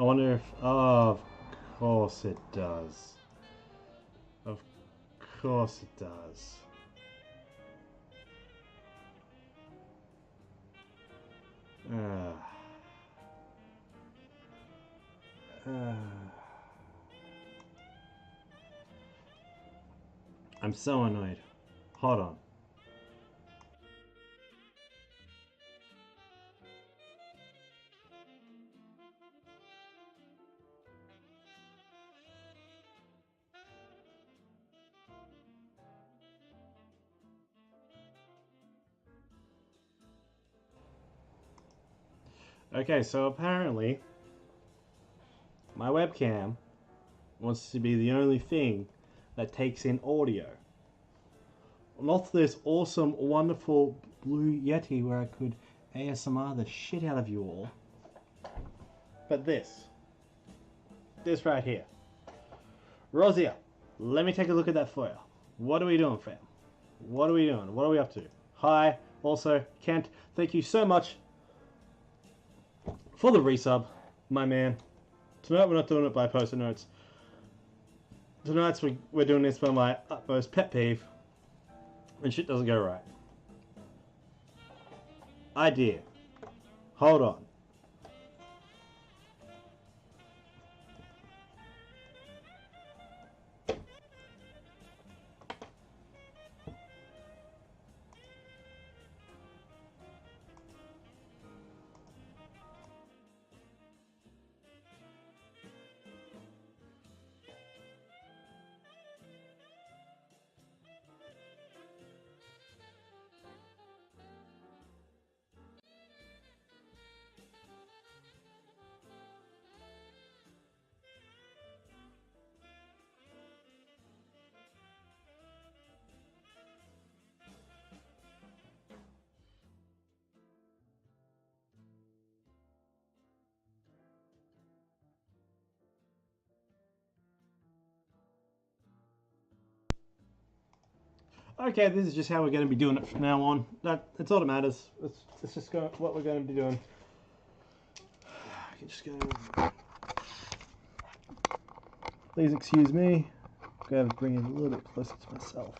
I wonder if... Oh, of course it does. Of course it does. I'm so annoyed. Hold on. Okay, so apparently my webcam wants to be the only thing that takes in audio. Not this awesome, wonderful Blue Yeti where I could ASMR the shit out of you all. But this. This right here. Rosia, let me take a look at that for you. What are we doing, fam? What are we doing? What are we up to? Hi. Also, Kent, thank you so much for the resub, my man. Tonight we're not doing it by post-it notes. Tonight we're doing this by my utmost pet peeve. And shit doesn't go right. Idea. Hold on. Okay, this is just how we're going to be doing it from now on. That's all that matters. Let's just go what we're going to be doing. I can just go. Please excuse me. I'm going to bring it a little bit closer to myself.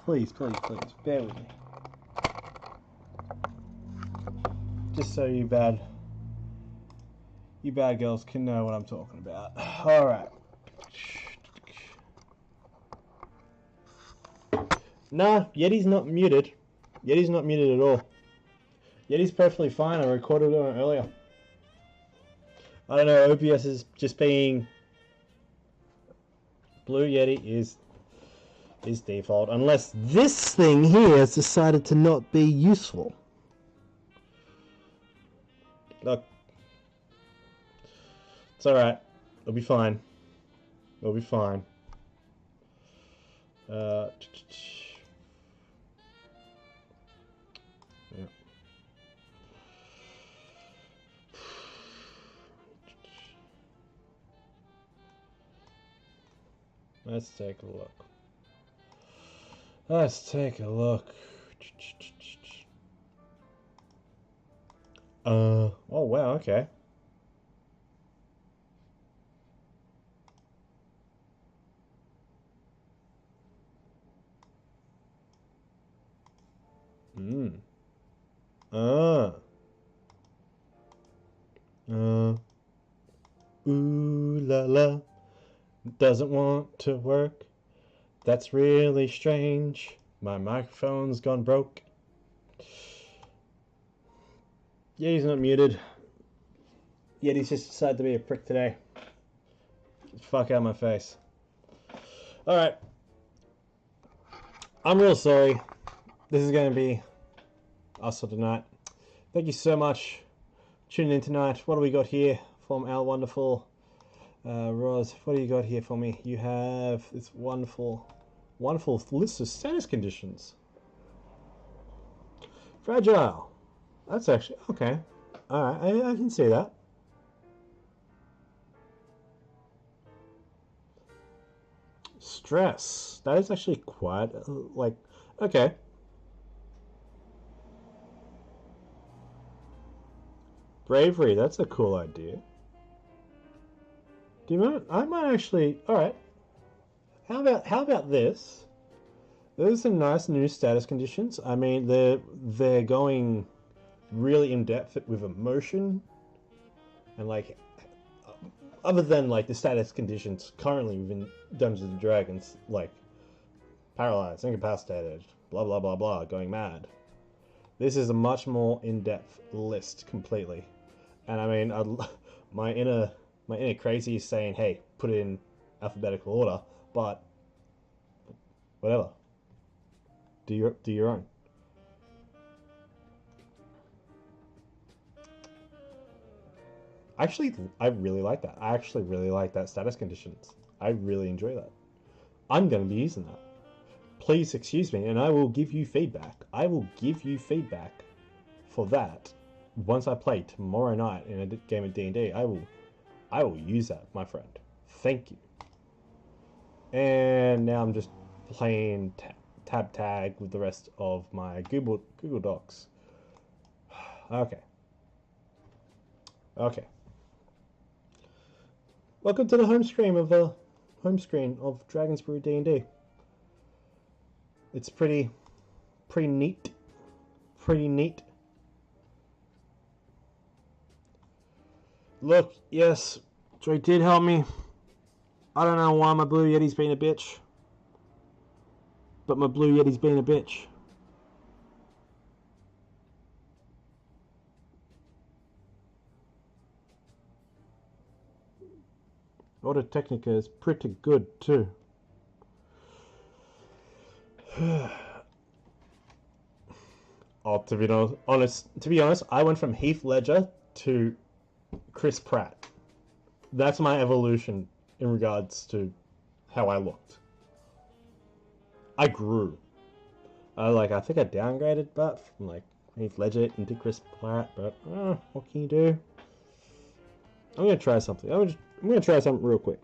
Please, please, please, bear with me. Just so you bad girls can know what I'm talking about. All right. Nah, Yeti's not muted. Yeti's not muted at all. Yeti's perfectly fine. I recorded it on earlier. I don't know, OBS is just being... Blue Yeti is default. Unless this thing here has decided to not be useful. Look. It's alright. It'll be fine. It'll be fine. Yeah. Let's take a look. Let's take a look. Oh wow, okay. Ooh la la. Doesn't want to work. That's really strange. My microphone's gone broke. Yeti's not muted. Yeti's just decided to be a prick today. Fuck out my face. Alright. I'm real sorry. This is going to be us for tonight. Thank you so much for tuning in tonight. What do we got here from our wonderful Roz? What do you got here for me? You have this wonderful list of status conditions. Fragile. That's actually okay. Alright, I can see that. Stress. That is actually quite like okay. Bravery. That's a cool idea. Do you mind? I might actually. All right. How about this? There's some nice new status conditions. I mean, they're going really in depth with emotion and like other than like the status conditions currently within Dungeons and Dragons, like paralyzed, incapacitated, blah blah blah blah, going mad. This is a much more in-depth list completely, and I mean, my inner my inner crazy is saying, hey, put it in alphabetical order, but whatever. Do your own. Actually, I really like that. I actually really like that status conditions. I really enjoy that. I'm going to be using that. Please excuse me, and I will give you feedback. I will give you feedback for that once I play tomorrow night in a game of D&D. I will use that, my friend. Thank you. And now I'm just playing tab tag with the rest of my Google Docs. Okay. Okay. Welcome to the home screen of Dragon's Brew D&D. It's pretty neat. Pretty neat. Look, yes, Joy did help me. I don't know why my Blue Yeti's being a bitch. But my Blue Yeti's being a bitch. Auto Technica is pretty good too. Oh, to be honest, I went from Heath Ledger to Chris Pratt. That's my evolution in regards to how I looked. I grew. I think I downgraded, but from like Heath Ledger into Chris Pratt. But what can you do? I'm gonna try something. I'm gonna try something real quick.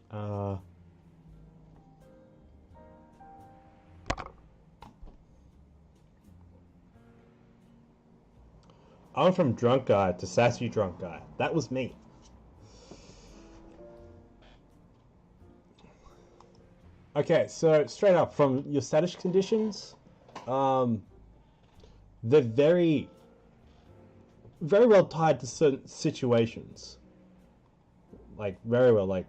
Uh, I went from drunk guy to sassy drunk guy. That was me. Okay, so straight up from your status conditions, um, they're very, very well tied to certain situations. Like, very well, like,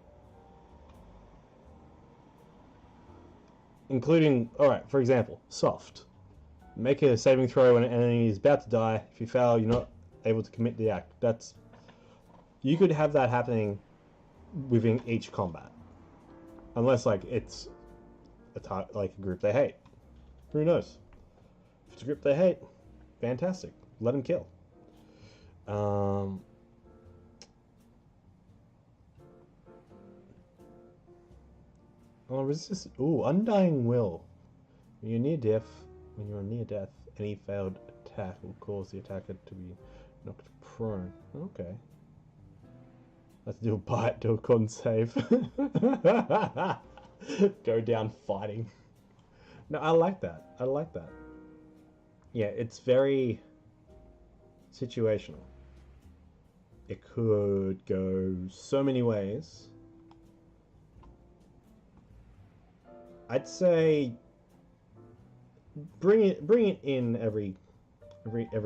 including, alright, for example, soft. Make a saving throw when an enemy is about to die. If you fail, you're not able to commit the act. That's, you could have that happening within each combat. Unless, like, it's like a group they hate. Who knows? If it's a group they hate, fantastic. Let them kill. Oh, resist. Ooh, Undying Will. When you're near death, any failed attack will cause the attacker to be knocked prone. Okay. Let's do a bite, do a con save. Go down fighting. No, I like that. I like that. Yeah, it's very situational. It could go so many ways. I'd say bring it in every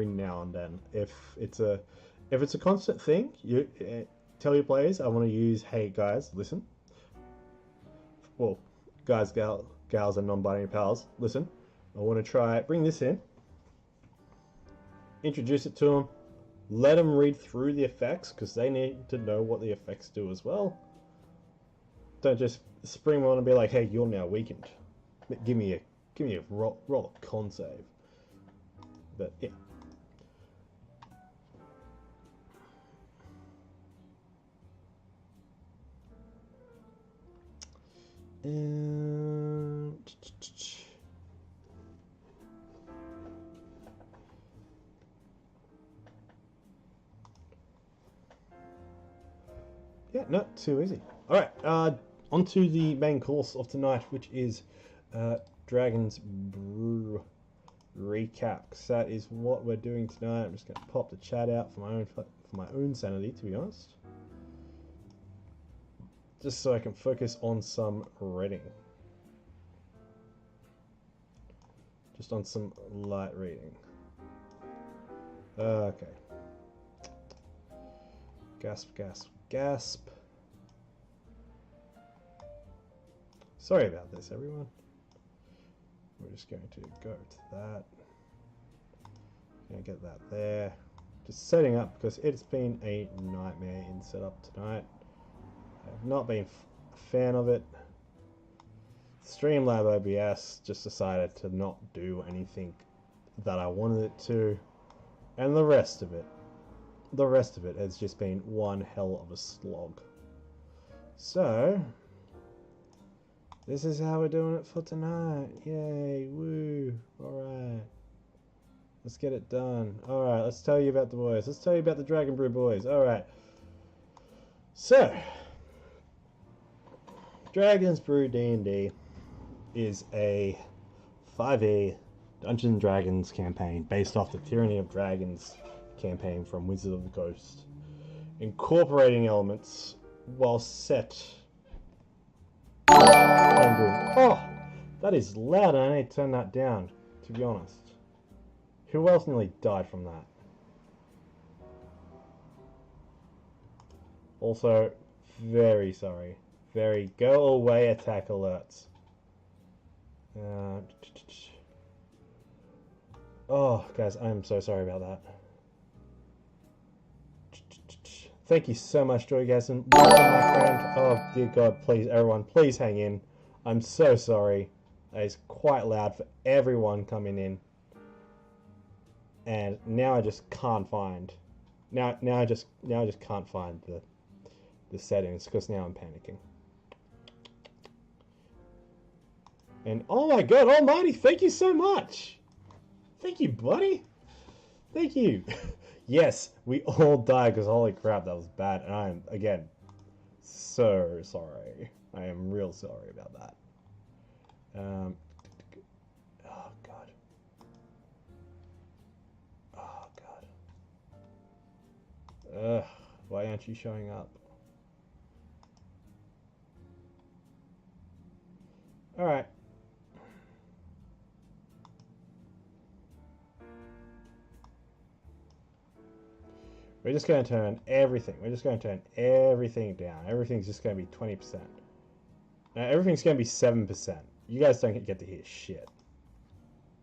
now and then. If it's a constant thing, you tell your players, I want to use, hey guys, listen. Well, guys, gals, and non-binary pals, listen. I want to bring this in. Introduce it to them. Let them read through the effects because they need to know what the effects do as well. Don't just spring them on and be like, "Hey, you're now weakened. Give me a roll a con save." But yeah. Yeah, not too easy. Alright, on to the main course of tonight, which is Dragon's Brew recap. So that is what we're doing tonight. I'm just going to pop the chat out for my own sanity, to be honest. Just so I can focus on some reading. Just on some light reading. Okay. Gasp, gasp, gasp. Sorry about this, everyone. We're just going to go to that. Gonna get that there. Just setting up because it's been a nightmare in setup tonight. I've not been a fan of it. Streamlab OBS just decided to not do anything that I wanted it to, and the rest of it has just been one hell of a slog. So this is how we're doing it for tonight. Yay, woo, alright. Let's get it done. Alright, let's tell you about the boys. Let's tell you about the Dragon Brew boys. Alright. So, Dragon's Brew D&D is a 5e Dungeons & Dragons campaign based off the Tyranny of Dragons campaign from Wizard of the Coast, incorporating elements while set. Oh, that is loud, and I need to turn that down, to be honest. Who else nearly died from that? Also, very sorry. Very go away attack alerts. Oh, guys, I'm so sorry about that. Thank you so much, Joygasm. Welcome, my friend. Oh, dear God, please, everyone, please hang in. I'm so sorry. It's quite loud for everyone coming in. And now I just can't find. Now I just can't find the settings because now I'm panicking. And oh my God Almighty, thank you so much. Thank you, buddy. Thank you. Yes, we all died because holy crap, that was bad. And I am, again, so sorry. I am real sorry about that. Oh, God. Oh, God. Ugh, why aren't you showing up? Alright. We're just going to turn everything. We're just going to turn everything down. Everything's just going to be 20%. Now, everything's going to be 7%. You guys don't get to hear shit.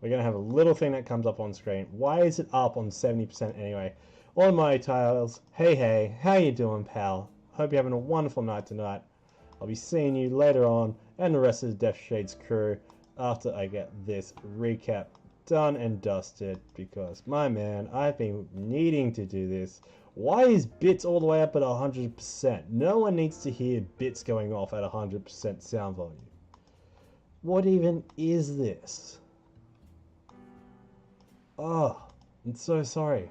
We're going to have a little thing that comes up on screen. Why is it up on 70% anyway? All my tiles. Hey, how you doing, pal? Hope you're having a wonderful night tonight. I'll be seeing you later on and the rest of the Death Shades crew after I get this recap done and dusted, because my man, I've been needing to do this. Why is bits all the way up at 100%? No one needs to hear bits going off at 100% sound volume. What even is this? Oh, I'm so sorry.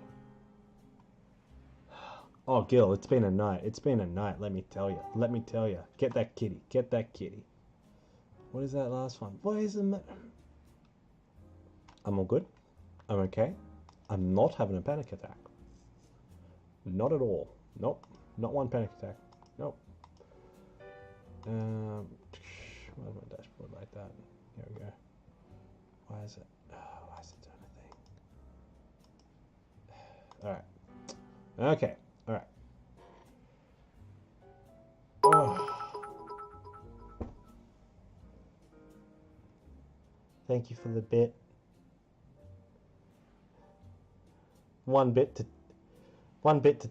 Oh, Gil, it's been a night. It's been a night, let me tell you. Let me tell you. Get that kitty. Get that kitty. What is that last one? Why is it... I'm all good. I'm okay. I'm not having a panic attack. Not at all. Nope. Not one panic attack. Nope. Why is my dashboard like that? Here we go. Why is it? Why is it doing a thing? Alright. Okay. Alright. Oh. Thank you for the bit. One bit to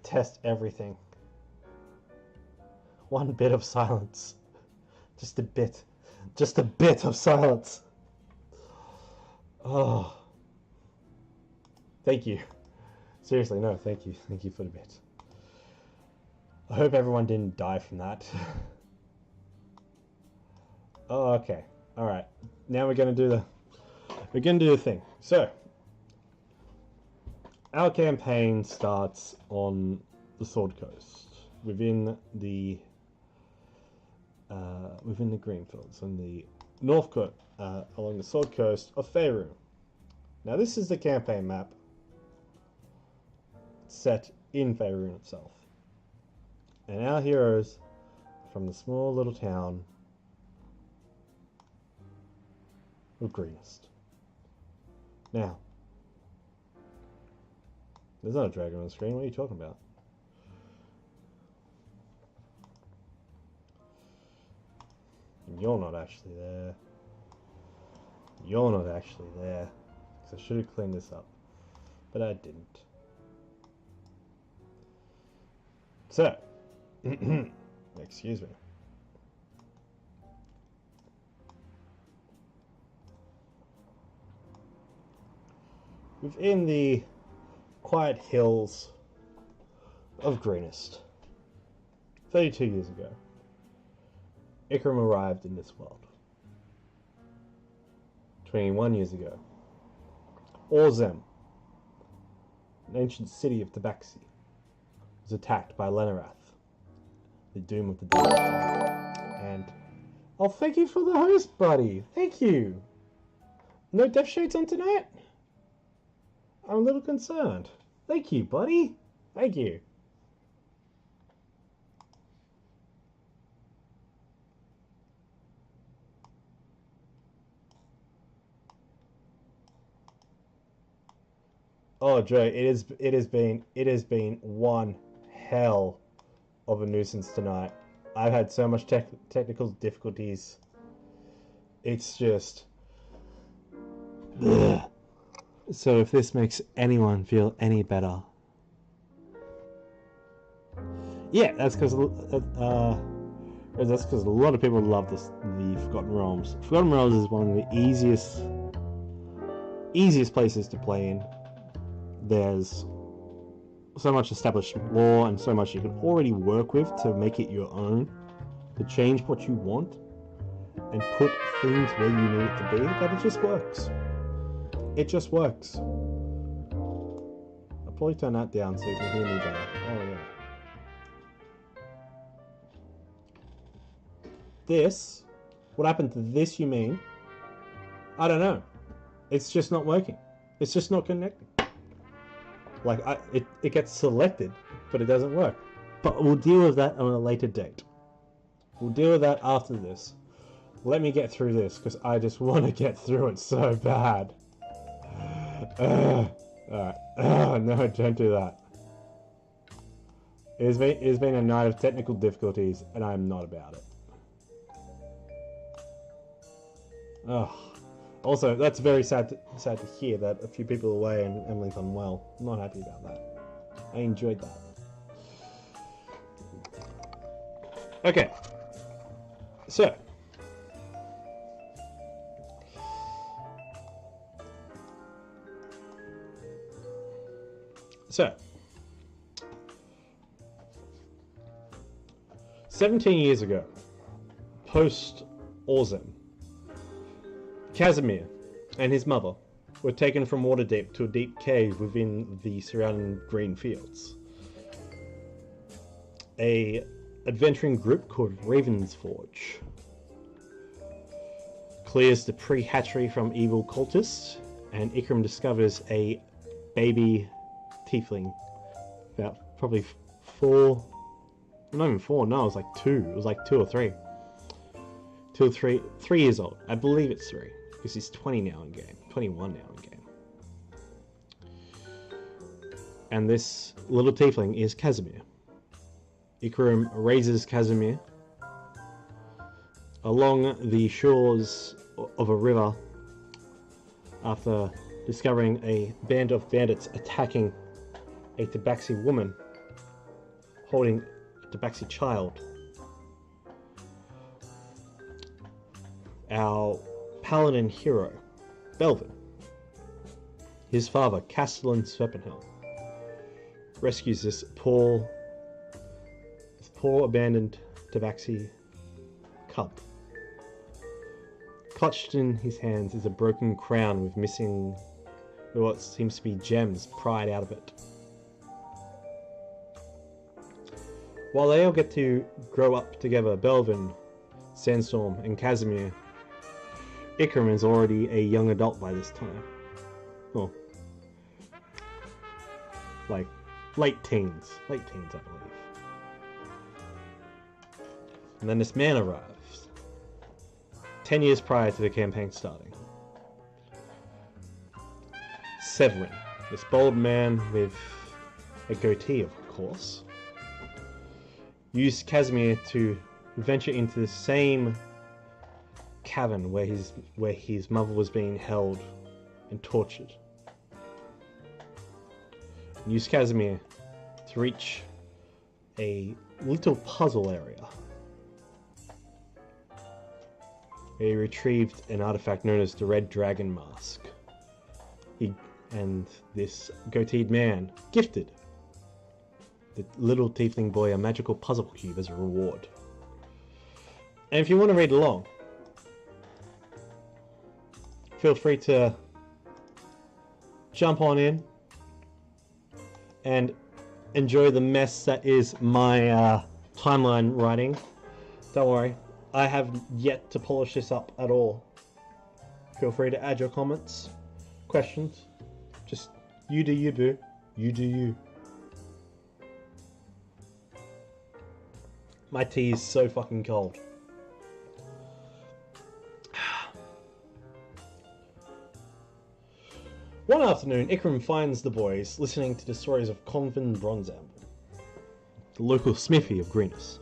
test everything. One bit of silence. Just a bit. Just a bit of silence. Oh. Thank you. Seriously, no, thank you. Thank you for the bit. I hope everyone didn't die from that. Oh, okay. Alright. Now we're gonna do the thing. So our campaign starts on the Sword Coast, within the Greenfields, on the north coast, along the Sword Coast of Faerun. Now, this is the campaign map set in Faerun itself, and our heroes from the small little town of Greenest. Now, there's not a dragon on the screen. What are you talking about? You're not actually there. You're not actually there. Because I should have cleaned this up. But I didn't. So. Excuse me. Within the quiet hills of Greenest, 32 years ago, Ikram arrived in this world. 21 years ago, Orzem, an ancient city of Tabaxi, was attacked by Lenarath, the doom of the dead. And, oh, thank you for the host, buddy. Thank you. No Death Shades on tonight? I'm a little concerned. Thank you, buddy. Thank you. Oh, Joe, it has been one hell of a nuisance tonight. I've had so much technical difficulties. It's just... Ugh. So if this makes anyone feel any better... Yeah, that's because a lot of people love the Forgotten Realms. Forgotten Realms is one of the easiest places to play in. There's so much established lore and so much you can already work with to make it your own, to change what you want and put things where you need it to be, that it just works. It just works. I'll probably turn that down so you can hear me better. Oh yeah. This? What happened to this, you mean? I don't know. It's just not working. It's just not connecting. Like, it gets selected, but it doesn't work. But we'll deal with that on a later date. We'll deal with that after this. Let me get through this, because I just want to get through it so bad. Alright. No, don't do that. It's been a night of technical difficulties, and I'm not about it. Oh. Also, that's very sad to hear that a few people are away and Emily's unwell. I'm not happy about that. I enjoyed that. Okay. So. So. 17 years ago, post-Orzem, Casimir and his mother were taken from Waterdeep to a deep cave within the surrounding green fields. A adventuring group called Ravensforge clears the pre-hatchery from evil cultists, and Ikram discovers a baby tiefling, about probably 4, not even 4, no, it was like 2, it was like 2 or 3. 2 or 3 years old. I believe it's 3. Because he's 20 now in game. 21 now in game. And this little tiefling is Casimir. Ikram raises Casimir along the shores of a river after discovering a band of bandits attacking a Tabaxi woman holding a Tabaxi child. Our paladin hero, Belvin, his father, Castellan Serpenhelm, rescues this poor abandoned Tabaxi cub. Clutched in his hands is a broken crown with missing what seems to be gems pried out of it. While they all get to grow up together, Belvin, Sandstorm, and Casimir, Ikram is already a young adult by this time. Well, like late teens, I believe. And then this man arrives, 10 years prior to the campaign starting. Severin, this bold man with a goatee, of course, used Casimir to venture into the same cavern where his mother was being held and tortured. And used Casimir to reach a little puzzle area. He retrieved an artifact known as the Red Dragon Mask. And this goateed man gifted the little tiefling boy a magical puzzle cube as a reward. And if you want to read along, feel free to jump on in and enjoy the mess that is my timeline writing. Don't worry, I have yet to polish this up at all. Feel free to add your comments, questions. Just you do you, boo. You do you. My tea is so fucking cold. One afternoon, Ikram finds the boys listening to the stories of Convin Bronzamble, the local smithy of Greenus.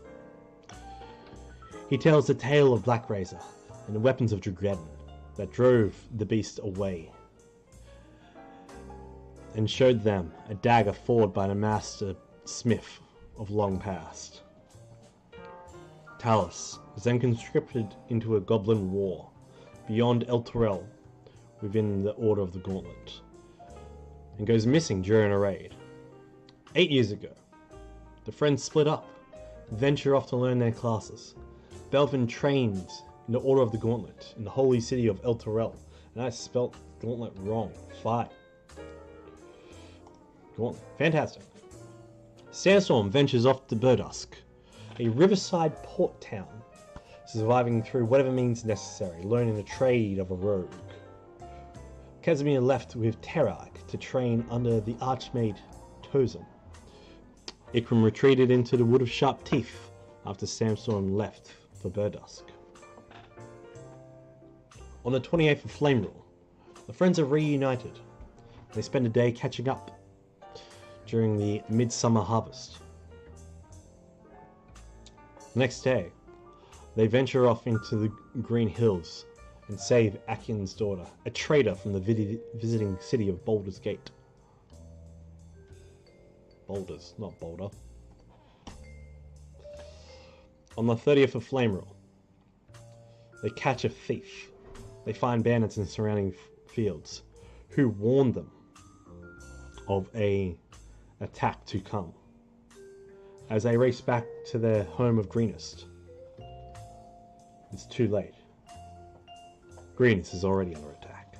He tells the tale of Black Razor and the weapons of Dragadon that drove the beast away, and showed them a dagger forged by the master smith of long past. Talus is then conscripted into a goblin war beyond El Torel within the Order of the Gauntlet, and goes missing during a raid. 8 years ago, the friends split up, venture off to learn their classes. Belvin trains in the Order of the Gauntlet in the holy city of El Torel, and I spelt Gauntlet wrong. Fine. Gauntlet. Fantastic. Sandstorm ventures off to Burdusk, a riverside port town, surviving through whatever means necessary, learning the trade of a rogue. Casimir left with Terag to train under the Archmage Tozan. Ikram retreated into the Wood of Sharp Teeth after Sandstorm left for Burdusk. On the 28th of Flame Rule, the friends are reunited. They spend a day catching up during the midsummer harvest. The next day, they venture off into the Green Hills and save Akin's daughter, a trader from the visiting city of Baldur's Gate. Boulders, not Boulder. On the 30th of Flame Rule, they catch a thief. They find bandits in surrounding fields who warn them of an attack to come. As they race back to their home of Greenest, it's too late. Greenest is already under attack.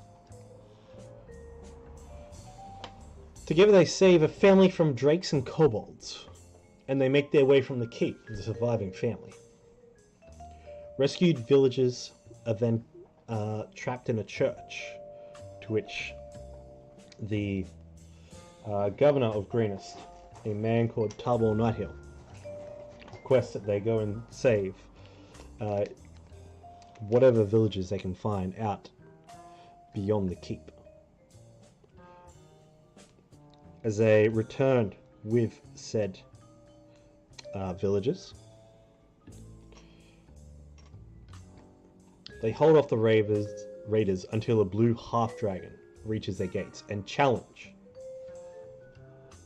Together they save a family from drakes and kobolds, and they make their way from the keep with the surviving family. Rescued villagers are then trapped in a church, to which the governor of Greenest, a man called Tabor Nighthill, requests that they go and save whatever villages they can find out beyond the keep. As they return with said villagers, they hold off the raiders until a blue half-dragon reaches their gates and challenge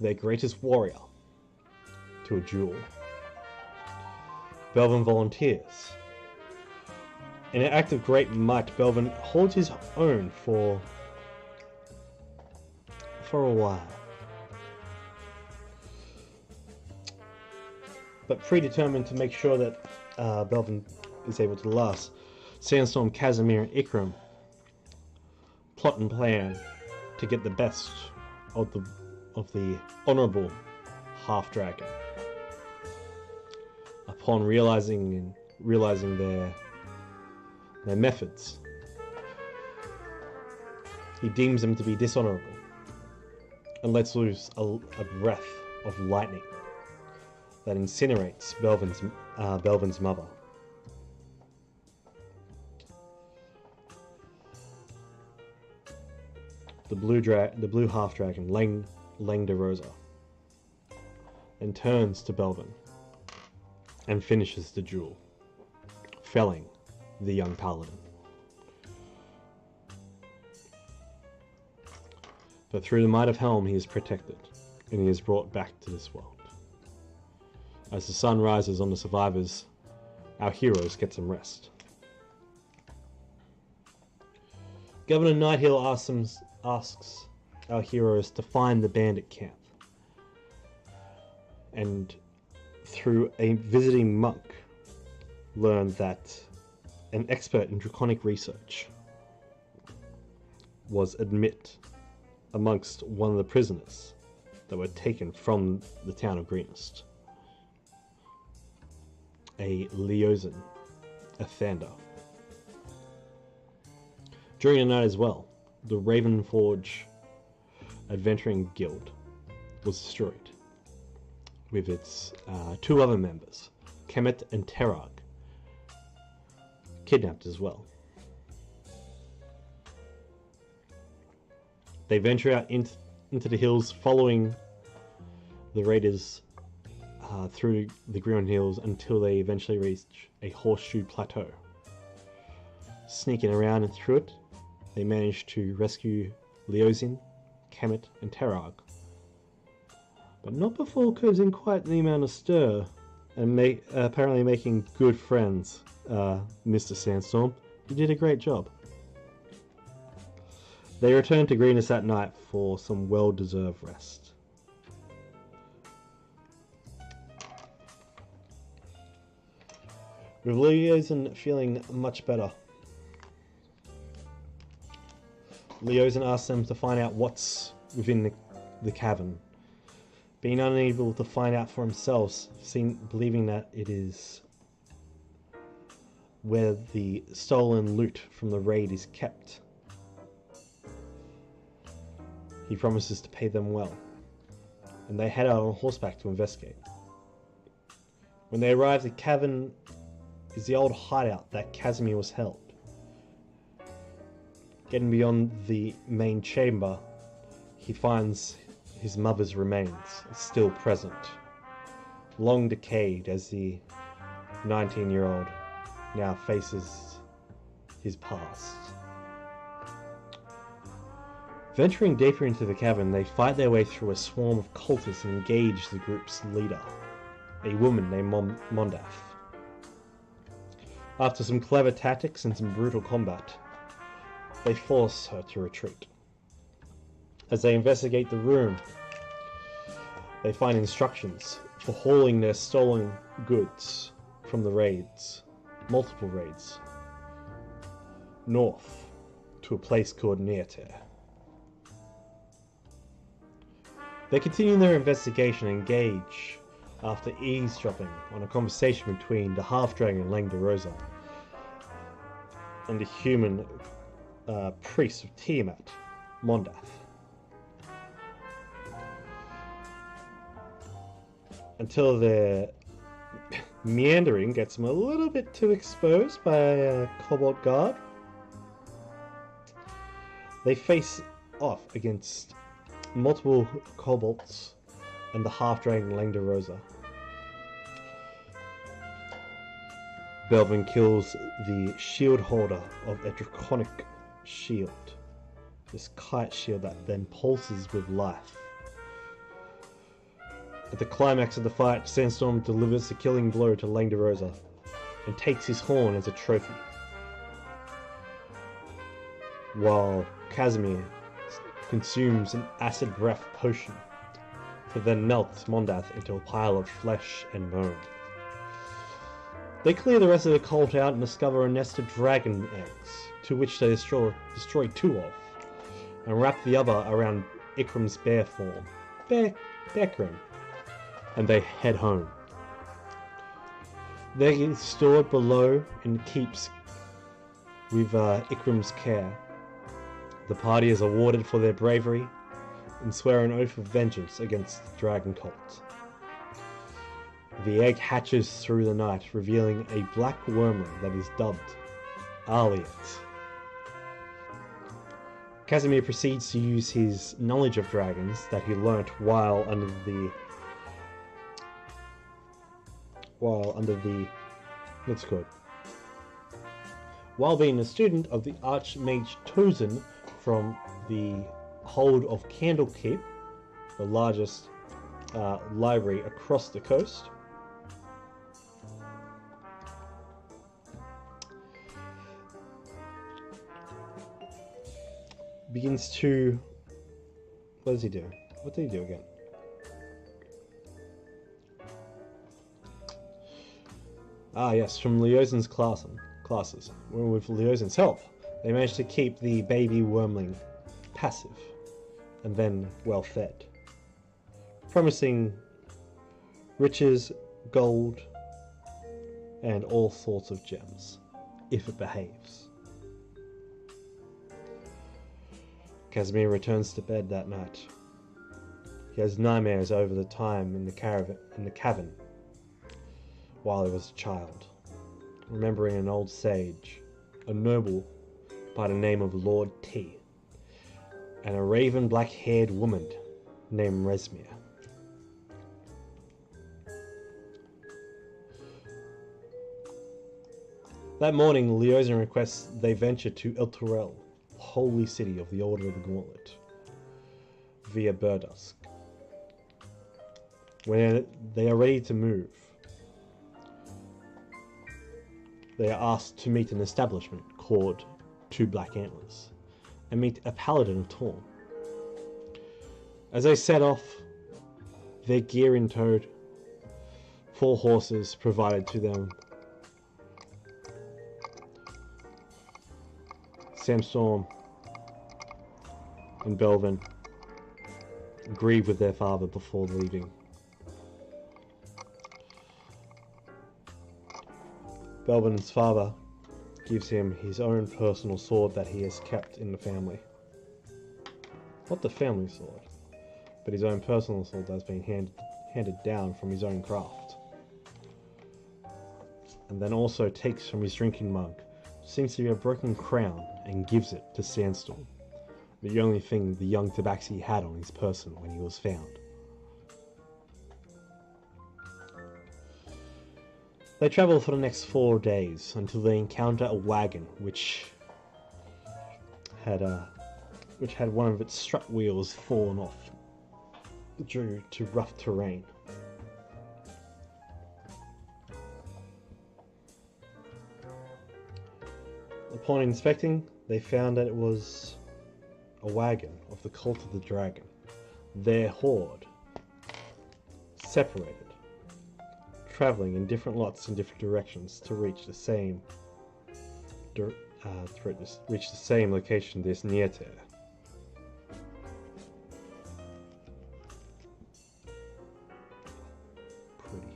their greatest warrior to a duel. Belvin volunteers. In an act of great might, Belvin holds his own for a while. But predetermined to make sure that Belvin is able to last, Sandstorm, Casimir, and Ikram plot and plan to get the best of the honourable half-dragon. Upon realizing their methods, he deems them to be dishonourable and lets loose a breath of lightning that incinerates Belvin's mother. The blue half-dragon, Lang de Rosa, then turns to Belvin and finishes the duel, felling the young paladin. But through the might of Helm he is protected, and he is brought back to this world. As the sun rises on the survivors, our heroes get some rest. Governor Nighthill asks our heroes to find the bandit camp, and through a visiting monk learn that an expert in draconic research was admit amongst one of the prisoners that were taken from the town of Greenest. A Leosin, a Thander. During the night as well, the Ravenforge Adventuring Guild was destroyed, with its two other members, Kemet and Terag, kidnapped as well. They venture out into the hills, following the raiders through the Green Hills until they eventually reach a horseshoe plateau. Sneaking around and through it, they manage to rescue Leosin, Kemet, and Terag, but not before causing quite the amount of stir and apparently making good friends. Mr. Sandstorm, you did a great job. They return to Greenest that night for some well-deserved rest. With Leosin feeling much better, Leosin asks them to find out what's within the cavern. Being unable to find out for themselves, believing that it is where the stolen loot from the raid is kept, he promises to pay them well, and they head out on horseback to investigate. When they arrive, the cavern is the old hideout that Casimir was held. Getting beyond the main chamber, he finds his mother's remains still present, long decayed as the 19-year-old now faces his past. Venturing deeper into the cavern, they fight their way through a swarm of cultists and engage the group's leader, a woman named Mondath. After some clever tactics and some brutal combat, they force her to retreat. As they investigate the room, they find instructions for hauling their stolen goods from the raids, multiple raids, north to a place called Neater. They continue their investigation and engage after eavesdropping on a conversation between the half-dragon Lang de Rosa and the human priest of Tiamat, Mondath. Until their meandering gets them a little bit too exposed by a Cobalt guard. They face off against multiple kobolds and the half-dragon Lang de Rosa. Belvin kills the shield holder of a draconic shield. This kite shield that then pulses with life. At the climax of the fight, Sandstorm delivers the killing blow to Lang de Rosa and takes his horn as a trophy. While Casimir consumes an acid breath potion to then melt Mondath into a pile of flesh and bone. They clear the rest of the cult out and discover a nest of dragon eggs, to which they destroy 2 of, and wrap the other around Ikram's bear form, Bekram, and they head home. They get stored below in keeps with Ikram's care. The party is awarded for their bravery and swear an oath of vengeance against the dragon cult. The egg hatches through the night, revealing a black wormling that is dubbed Aliet. Casimir proceeds to use his knowledge of dragons that he learnt while under the while being a student of the Archmage Tozen from the hold of Candlekeep, the largest library across the coast. Begins to... what does he do? What did he do again? Ah yes, from Leozin's classes. With Leozin's help, they managed to keep the baby wormling passive and then well fed, promising riches, gold, and all sorts of gems, if it behaves. Casimir returns to bed that night. He has nightmares over the time in the cavern while he was a child, remembering an old sage, a noble by the name of Lord T, and a raven black-haired woman named Resmir. That morning, Leozin requests they venture to El Turel, the holy city of the Order of the Gauntlet, via Burdusk. When they are ready to move, they are asked to meet an establishment called Two Black Antlers and meet a paladin of Torm. As they set off, their gear in towed, 4 horses provided to them. Sandstorm and Belvin grieve with their father before leaving. Belvin's father gives him his own personal sword that he has kept in the family. Not the family sword, but his own personal sword that's been handed down from his own craft. And then also takes from his drinking mug, seems to be a broken crown, and gives it to Sandstorm, the only thing the young Tabaxi had on his person when he was found. They travel for the next 4 days until they encounter a wagon which had one of its strut wheels fallen off due to rough terrain. Upon inspecting, they found that it was a wagon of the Cult of the Dragon. Their horde separated, traveling in different lots in different directions to reach the same location this near to. Pretty.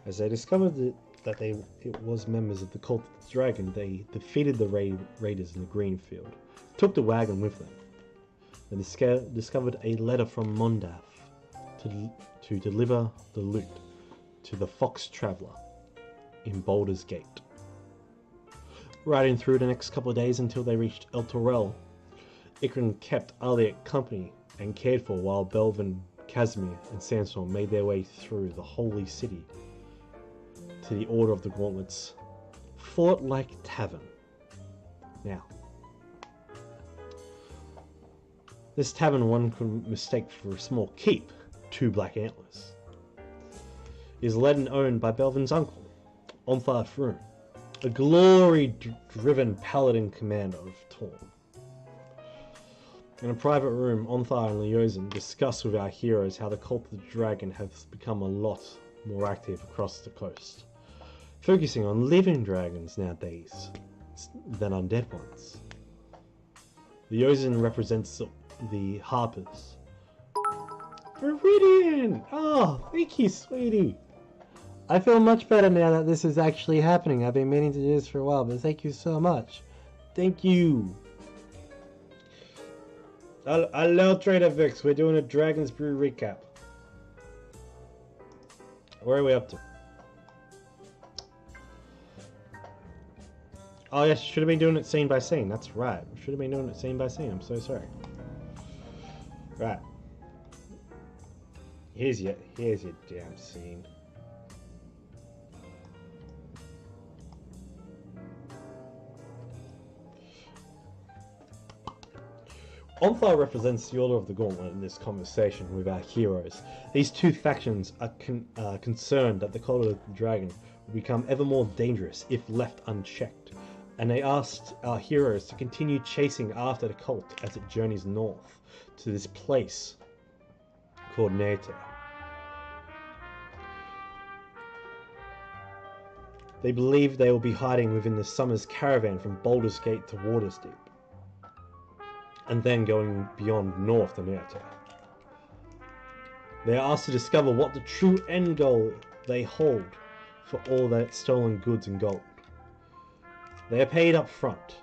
As they discovered that it was members of the Cult of the Dragon, they defeated the raiders in the green field, took the wagon with them. They discovered a letter from Mondaf to deliver the loot to the Fox Traveler in Baldur's Gate. Riding through the next couple of days until they reached El Torel, Ikran kept Aliet company and cared for while Belvin, Casimir, and Sandstorm made their way through the Holy City to the Order of the Gauntlets Fort-like Tavern. Now, this tavern one could mistake for a small keep, 2 Black Antlers, is led and owned by Belvin's uncle, Onthar Froon, a glory-driven paladin commander of Torm. In a private room, Onthar and Leosin discuss with our heroes how the Cult of the Dragon has become a lot more active across the coast, focusing on living dragons nowadays than undead ones. Leosin represents the Harpers. Viridian! Oh, thank you, sweetie! I feel much better now that this is actually happening. I've been meaning to do this for a while, but thank you so much. Thank you! Hello, Trader Vix. We're doing a Dragon's Brew recap. Where are we up to? Oh yes, should have been doing it scene by scene. That's right. Should have been doing it scene by scene. I'm so sorry. Right. Here's your damn scene. Onthar represents the Order of the Gauntlet in this conversation with our heroes. These two factions are concerned that the Cult of the Dragon will become ever more dangerous if left unchecked, and they asked our heroes to continue chasing after the cult as it journeys north to this place called Nater. They believe they will be hiding within the Summer's caravan from Baldur's Gate to Waterdeep, and then going beyond north to Nater. They are asked to discover what the true end goal they hold for all their stolen goods and gold. They are paid up front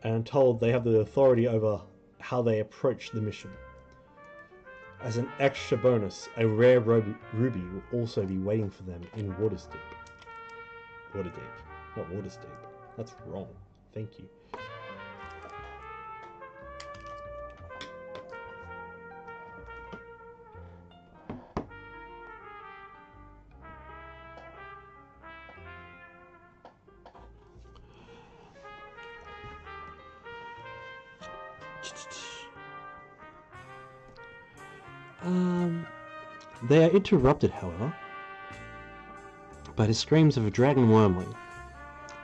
and told they have the authority over how they approach the mission. As an extra bonus, a rare ruby will also be waiting for them in Waterdeep. Not Waterdeep. That's wrong. Thank you. They are interrupted, however, by the screams of a dragon wormling.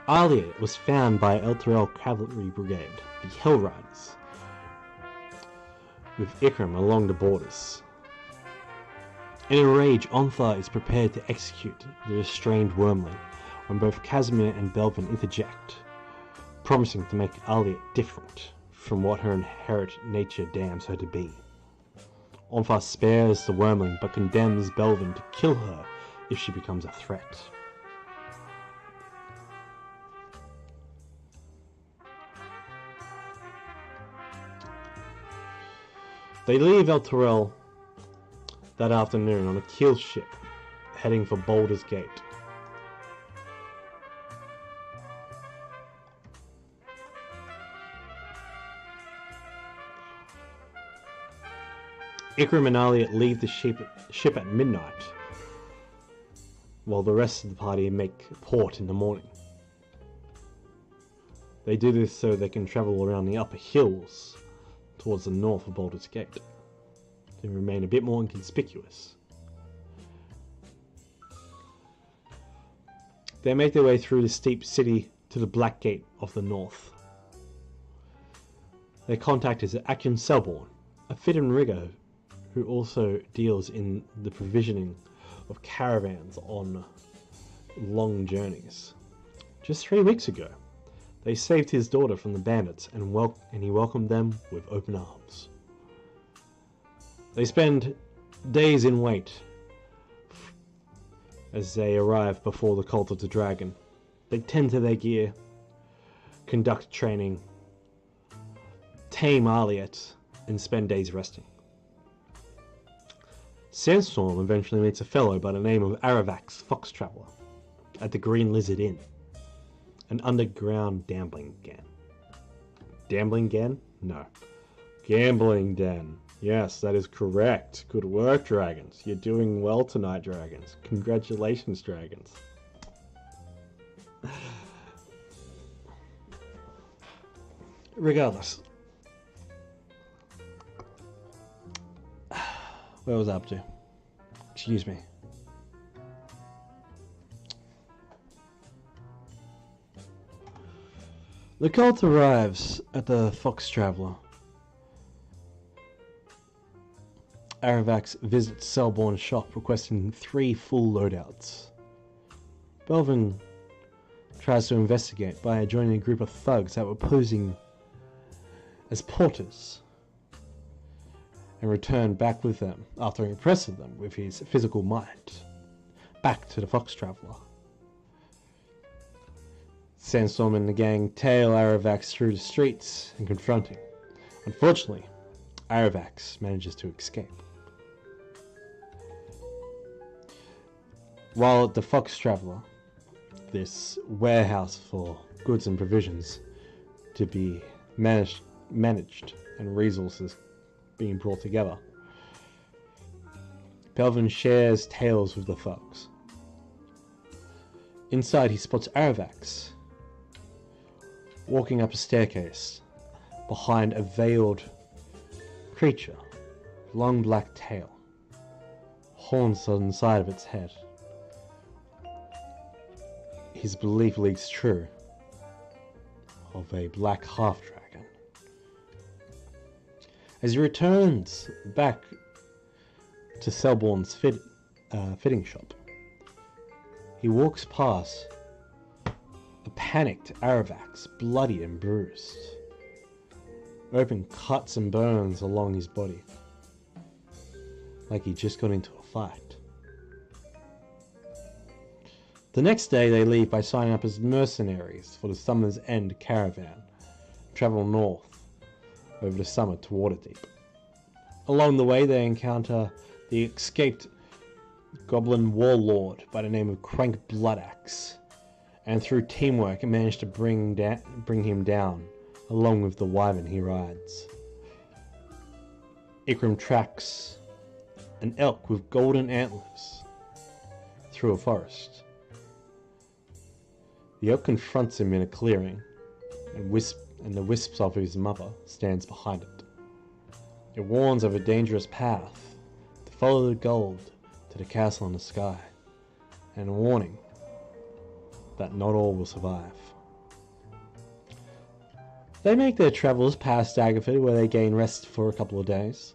Aliet was found by El Terrell Cavalry Brigade, the Hell Riders, with Ikram along the borders. In a rage, Onthar is prepared to execute the restrained wormling when both Casimir and Belvin interject, promising to make Aliet different from what her inherent nature damns her to be. Onthar spares the wormling but condemns Belvin to kill her if she becomes a threat. They leave El Terrell that afternoon on a keel ship heading for Baldur's Gate. Ikram and Aliat leave the ship at midnight, while the rest of the party make port in the morning. They do this so they can travel around the upper hills towards the north of Baldur's Gate to remain a bit more inconspicuous. They make their way through the steep city to the Black Gate of the north. Their contact is Akin Selborn, a fit and rigger who also deals in the provisioning of caravans on long journeys. Just 3 weeks ago, they saved his daughter from the bandits and he welcomed them with open arms. They spend days in wait as they arrive before the Cult of the Dragon. They tend to their gear, conduct training, tame Aliat, and spend days resting. Sandstorm eventually meets a fellow by the name of Aravax Fox Traveler at the Green Lizard Inn, an underground gambling den. Gambling den? No. Gambling den. Yes, that is correct. Good work, dragons. You're doing well tonight, dragons. Congratulations, dragons. Regardless. Where was I up to? Excuse me. The cult arrives at the Fox Traveler. Aravax visits Selborn's shop requesting 3 full loadouts. Belvin tries to investigate by joining a group of thugs that were posing as porters, and returned back with them after impressing them with his physical might, back to the Fox Traveler. Sandstorm and the gang tail Aravax through the streets and confront him. Unfortunately, Aravax manages to escape. While at the Fox Traveler, this warehouse for goods and provisions to be managed and resources being brought together, Belvin shares tales with the thugs. Inside he spots Aravax walking up a staircase behind a veiled creature, long black tail, horns on the side of its head. His belief leads true of a black half-dragon. As he returns back to Selborn's fitting shop, he walks past a panicked Aravax, bloody and bruised, open cuts and burns along his body, like he just got into a fight. The next day they leave by signing up as mercenaries for the Summer's End caravan, travel north over the summer to Waterdeep. Along the way they encounter the escaped goblin warlord by the name of Crank Bloodaxe, and through teamwork manage to bring him down, along with the wyvern he rides. Ikram tracks an elk with golden antlers through a forest. The elk confronts him in a clearing, and the wisps of his mother stands behind it. It warns of a dangerous path, to follow the gold to the castle in the sky, and a warning that not all will survive. They make their travels past Daggerford, where they gain rest for a couple of days.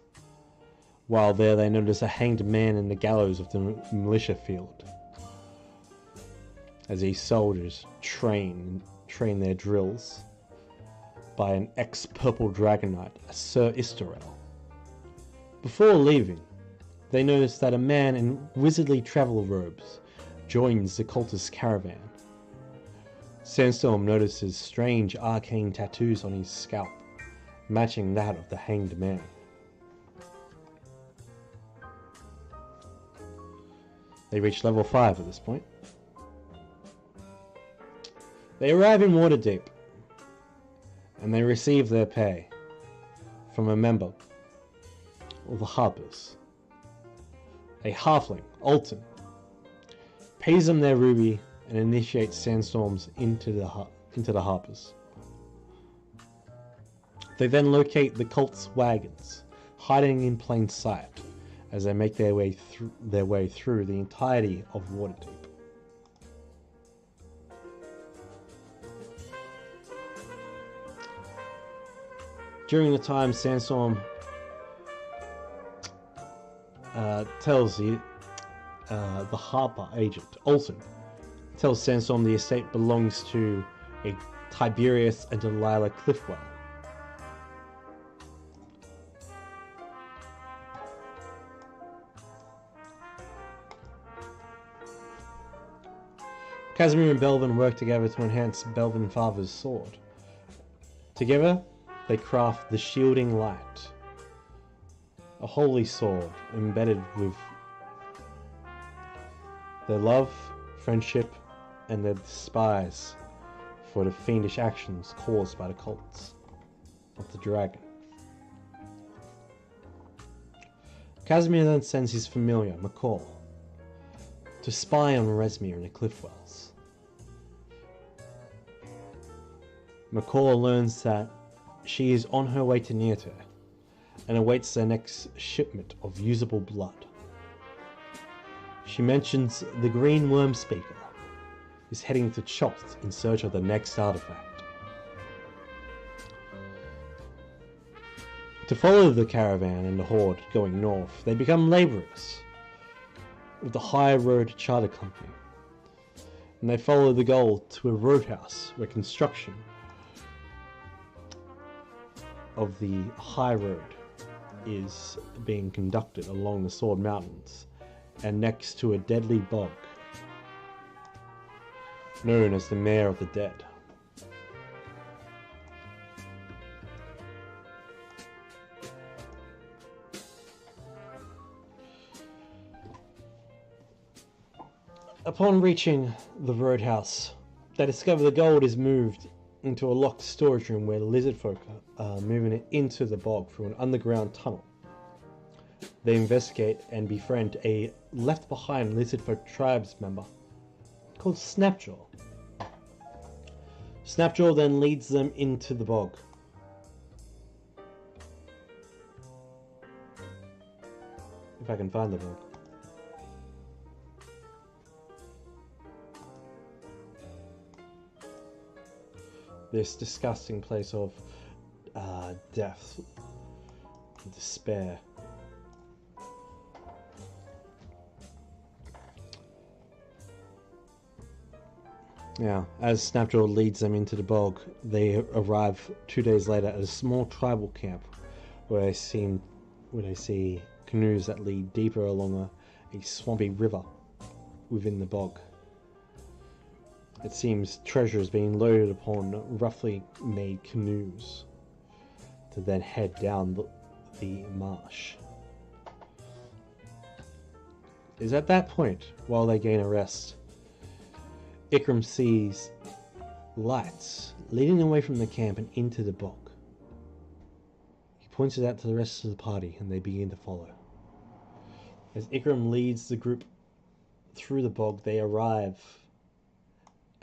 While there they notice a hanged man in the gallows of the militia field, as these soldiers train their drills by an ex-Purple Dragon Knight, a Sir Istorel. Before leaving, they notice that a man in wizardly travel robes joins the cultist caravan. Sandstorm notices strange arcane tattoos on his scalp, matching that of the hanged man. They reach level 5 at this point. They arrive in Waterdeep, and they receive their pay from a member, of the Harpers. A halfling, Alton, pays them their ruby and initiates sandstorms into the Harpers. They then locate the cult's wagons, hiding in plain sight as they make their way through the entirety of Waterdeep. During the time, Sandstorm tells the Harper agent, Olsen, tells Sandstorm the estate belongs to a Tiberius and Delilah Cliffwell. Casimir and Belvin work together to enhance Belvin Father's sword. Together, they craft the Shielding Light, a holy sword embedded with their love, friendship, and their despise for the fiendish actions caused by the cults of the dragon. Casimir then sends his familiar, McCall, to spy on Resmir and the Cliffwells. McCall learns that she is on her way to Neoter and awaits their next shipment of usable blood. She mentions the Green Worm Speaker is heading to Cholt in search of the next artifact. To follow the caravan and the horde going north, they become labourers with the High Road Charter Company, and they follow the gold to a roadhouse where construction of the High Road is being conducted along the Sword Mountains and next to a deadly bog known as the Mare of the Dead. Upon reaching the roadhouse, they discover the gold is moved into a locked storage room where lizard folk are moving it into the bog through an underground tunnel. They investigate and befriend a left-behind lizard folk tribes member called Snapjaw. Snapjaw then leads them into the bog. If I can find the bog. This disgusting place of death and despair. Now, as Snapjaw leads them into the bog, they arrive 2 days later at a small tribal camp where they see canoes that lead deeper along a swampy river within the bog. It seems treasure is being loaded upon roughly made canoes to then head down the marsh. It is at that point, while they gain a rest, Ikram sees lights leading away from the camp and into the bog. He points it out to the rest of the party and they begin to follow. As Ikram leads the group through the bog, they arrive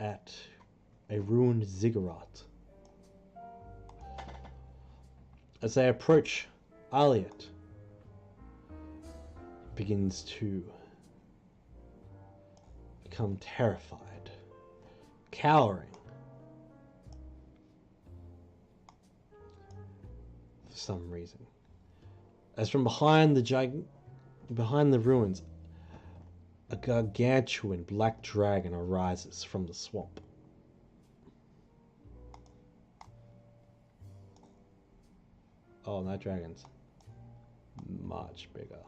at a ruined ziggurat. As they approach, Aliat begins to become terrified, cowering for some reason. As from behind the ruins, a gargantuan black dragon arises from the swamp. Oh, that dragon's much bigger.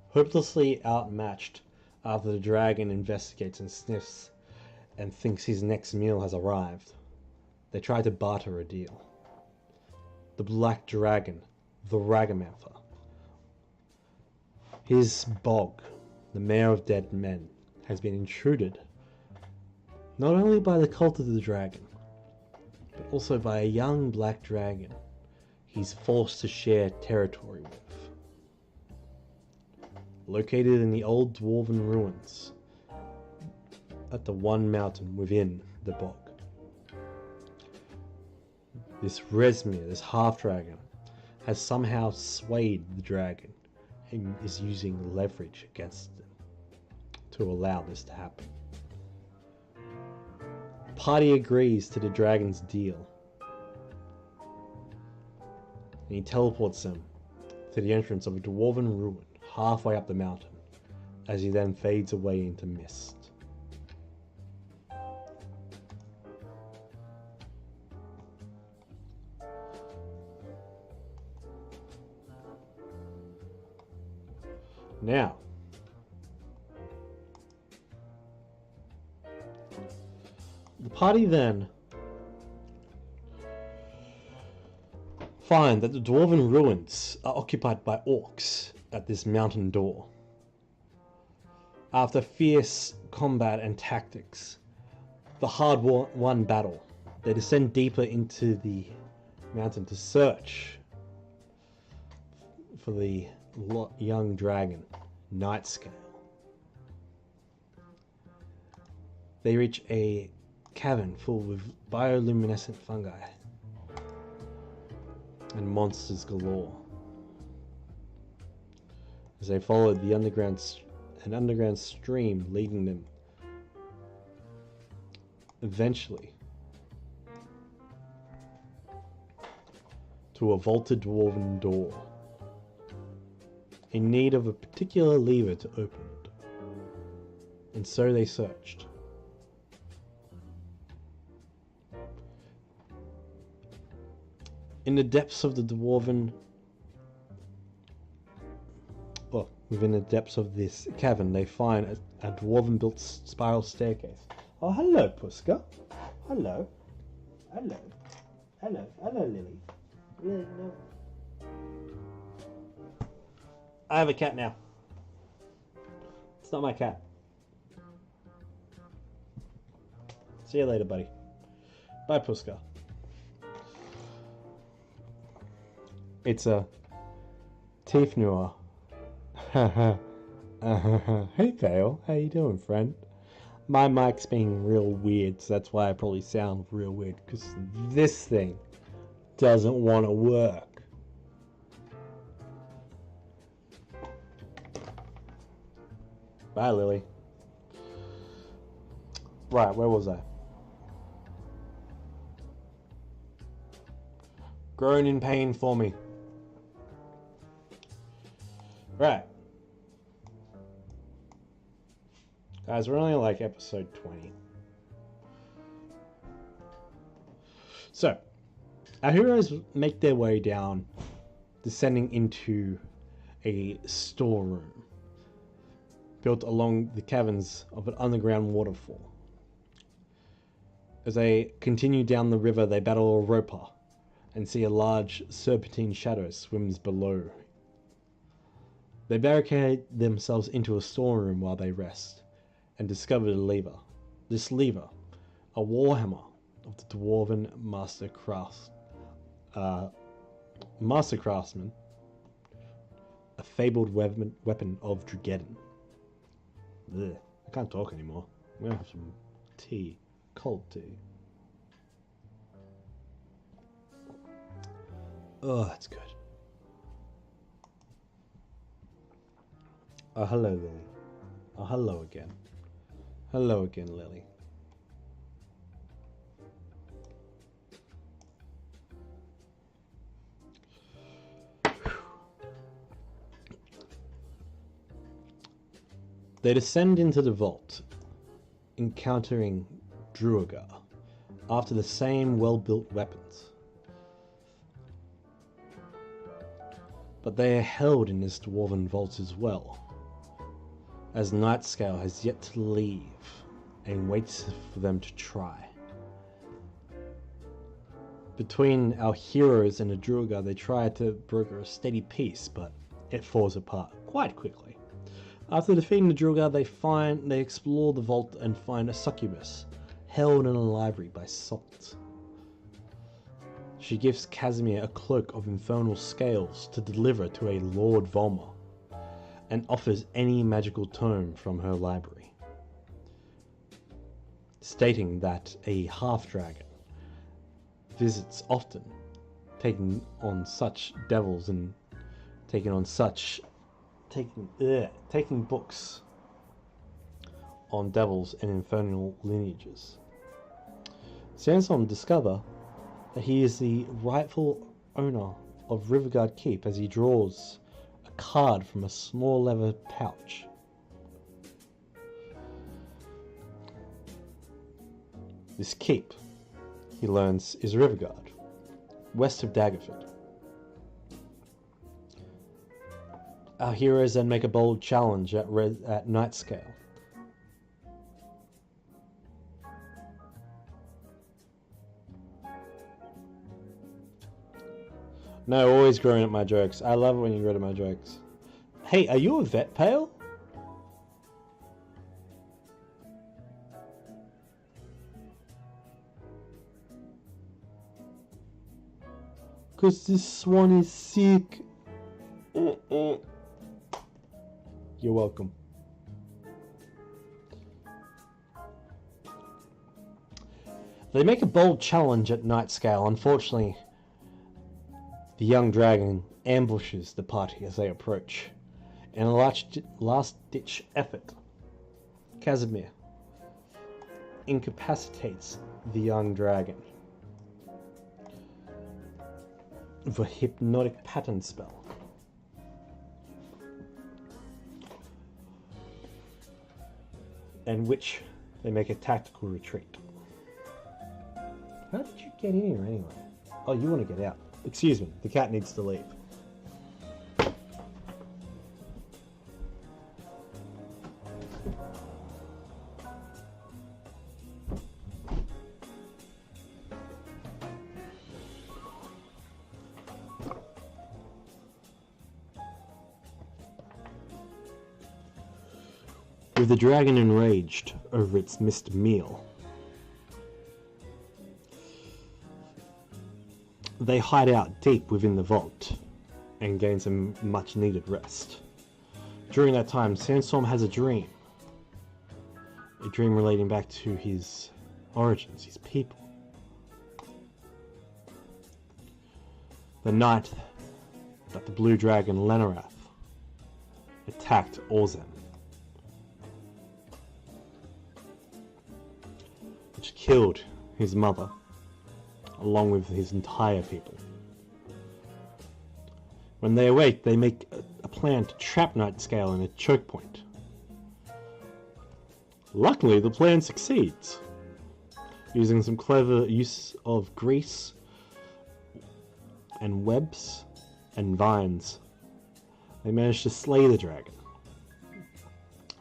Hopelessly outmatched after the dragon investigates and sniffs and thinks his next meal has arrived, they try to barter a deal. The black dragon, the Ragamantha, his bog, the Mare of Dead Men, has been intruded not only by the cult of the dragon, but also by a young black dragon he's forced to share territory with. Located in the old dwarven ruins at the one mountain within the bog. This Resmir, this half-dragon, has somehow swayed the dragon and is using leverage against them to allow this to happen. The party agrees to the dragon's deal, and he teleports them to the entrance of a dwarven ruin halfway up the mountain, as he then fades away into mist. Now, the party then find that the dwarven ruins are occupied by orcs at this mountain door. After fierce combat and tactics, the hard-won battle, they descend deeper into the mountain to search for the young dragon, Nightscale. They reach a cavern full with bioluminescent fungi and monsters galore. As they followed an underground stream leading them eventually to a vaulted dwarven door, in need of a particular lever to open it. And so they searched. In the depths of the within the depths of this cavern, they find a dwarven-built spiral staircase. Oh, hello, Puska. Hello. Hello. Hello. Hello, Lily. Lily, no. I have a cat now. It's not my cat. See you later, buddy. Bye, Puska. It's a Tiefnua. Hey, Vale. How you doing, friend? My mic's being real weird, so that's why I probably sound real weird, because this thing doesn't want to work. Bye, Lily. Right, where was I? Groan in pain for me. Right. Guys, we're only like episode 20. So, our heroes make their way down, descending into a storeroom built along the caverns of an underground waterfall. As they continue down the river, they battle a roper and see a large serpentine shadow swims below. They barricade themselves into a storeroom while they rest and discover the lever. This lever, a warhammer of the dwarven master craftsman, a fabled weapon of Drugeddon. Ugh, I can't talk anymore. I'm gonna have some tea, cold tea. Oh, that's good. Oh, hello, Lily. Oh, hello again. Hello again, Lily. They descend into the vault, encountering Druagar after the same well-built weapons. But they are held in this dwarven vault as well, as Nightscale has yet to leave and waits for them to try. Between our heroes and the Druagar, they try to broker a steady peace, but it falls apart quite quickly. After defeating the Druagar, they explore the vault and find a succubus held in a library by Salt. She gives Casimir a cloak of infernal scales to deliver to a Lord Volmer, and offers any magical tome from her library, stating that a half-dragon visits often, taking on such devils and taking books on devils and infernal lineages. Sandstorm discover that he is the rightful owner of Riverguard Keep as he draws a card from a small leather pouch. This keep, he learns, is Riverguard, west of Daggerford. Our heroes then make a bold challenge at Nightscale. No, always growing at my jokes. I love it when you grow at my jokes. Hey, are you a vet pale? Cause this one is sick. You're welcome. They make a bold challenge at Nightscale. Unfortunately, the young dragon ambushes the party as they approach. In a last-ditch effort, Casimir incapacitates the young dragon with a hypnotic pattern spell. In which they make a tactical retreat. How did you get in here anyway? Oh, you want to get out. Excuse me, the cat needs to leave. With the dragon enraged over its missed meal, they hide out deep within the vault and gain some much needed rest. During that time, Sandstorm has a dream relating back to his origins, his people. The night that the blue dragon Lenarath attacked Orzem, which killed his mother along with his entire people. When they awake, they make a plan to trap Nightscale in a choke point. Luckily, the plan succeeds. Using some clever use of grease and webs and vines, they manage to slay the dragon.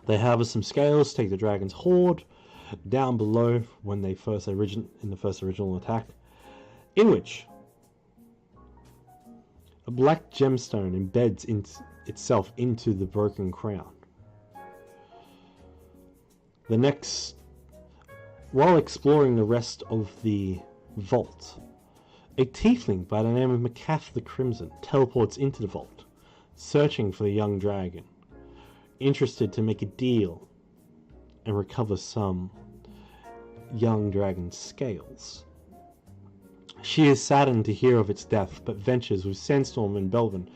They harvest some scales, take the dragon's hoard down below when they in the first original attack, in which a black gemstone embeds itself into the broken crown. While exploring the rest of the vault, a tiefling by the name of Macath the Crimson teleports into the vault, searching for the young dragon, interested to make a deal and recover some young dragon's scales. She is saddened to hear of its death, but ventures with Sandstorm and Belvin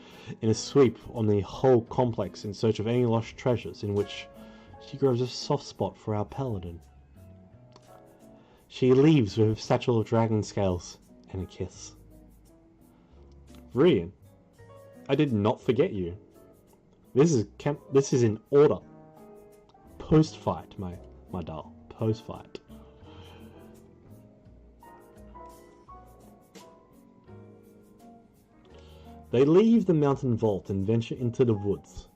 in a sweep on the whole complex in search of any lost treasures, in which she grows a soft spot for our paladin. She leaves with a satchel of dragon scales and a kiss. Rian, I did not forget you. This is in order. Post-fight, my doll. Post-fight. They leave the mountain vault and venture into the woods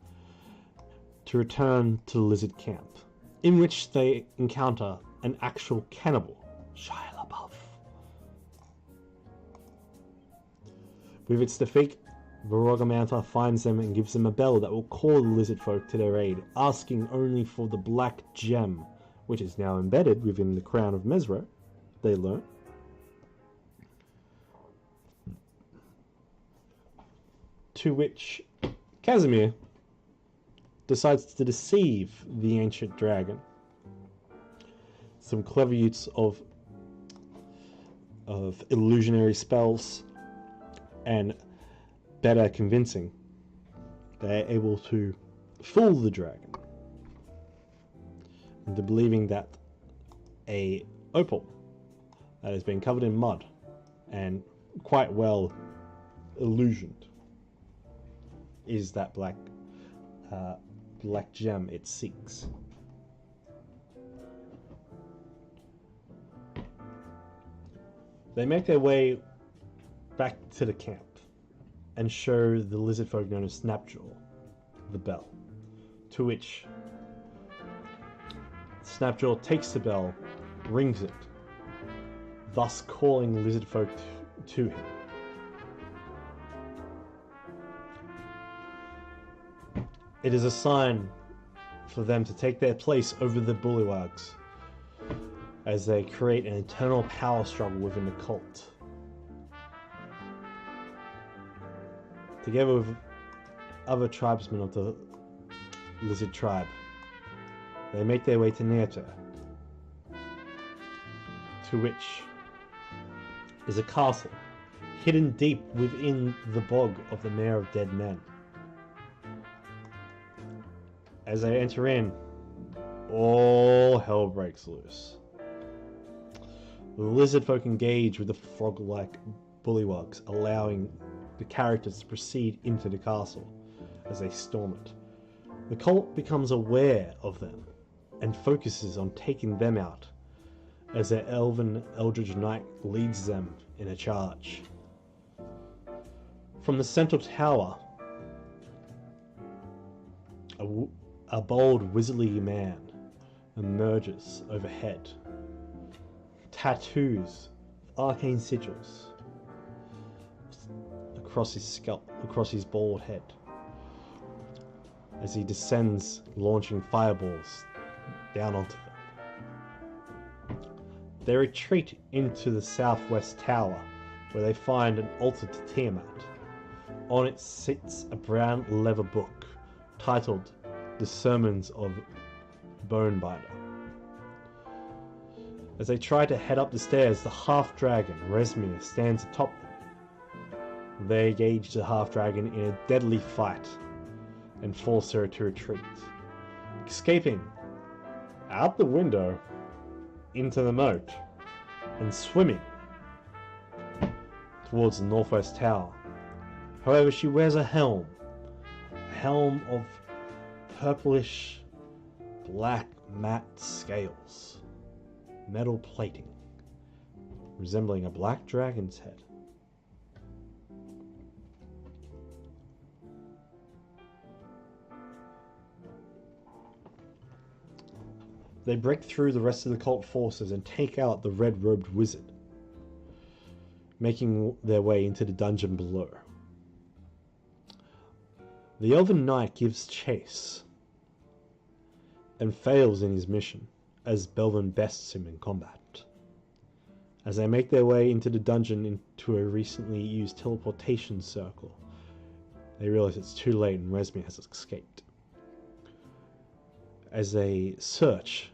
to return to the lizard camp, in which they encounter an actual cannibal, Shia LaBeouf. With its defeat, Varrogamanta finds them and gives them a bell that will call the lizard folk to their aid, asking only for the black gem which is now embedded within the crown of Mesro, they learn. To which Casimir decides to deceive the ancient dragon. Some clever use of illusionary spells and better convincing. They're able to fool the dragon into believing that a opal that has been covered in mud and quite well illusioned is that black gem it seeks. They make their way back to the camp and show the lizard folk known as Snapjaw the bell, to which Snapjaw takes the bell, rings it, thus calling lizard folk to him. It is a sign for them to take their place over the bullywugs as they create an internal power struggle within the cult. Together with other tribesmen of the lizard tribe, they make their way to Neato, to which is a castle hidden deep within the bog of the Mare of Dead Men. As they enter in, all hell breaks loose. The lizard folk engage with the frog-like bullywugs, allowing the characters to proceed into the castle as they storm it. The cult becomes aware of them and focuses on taking them out as their elven eldritch knight leads them in a charge. From the central tower, a bold, wizardly man emerges overhead. Tattoos of arcane sigils across his scalp, across his bald head, as he descends, launching fireballs down onto them. They retreat into the southwest tower, where they find an altar to Tiamat. On it sits a brown leather book titled The Sermons of Bonebinder. As they try to head up the stairs, the half-dragon, Resmir, stands atop them. They engage the half-dragon in a deadly fight and force her to retreat, escaping out the window into the moat and swimming towards the northwest tower. However, she wears a helm of purplish black matte scales, metal plating, resembling a black dragon's head. They break through the rest of the cult forces and take out the red-robed wizard, making their way into the dungeon below. The elven knight gives chase and fails in his mission, as Belvin bests him in combat. As they make their way into the dungeon into a recently used teleportation circle, they realize it's too late and Resmir has escaped. As they search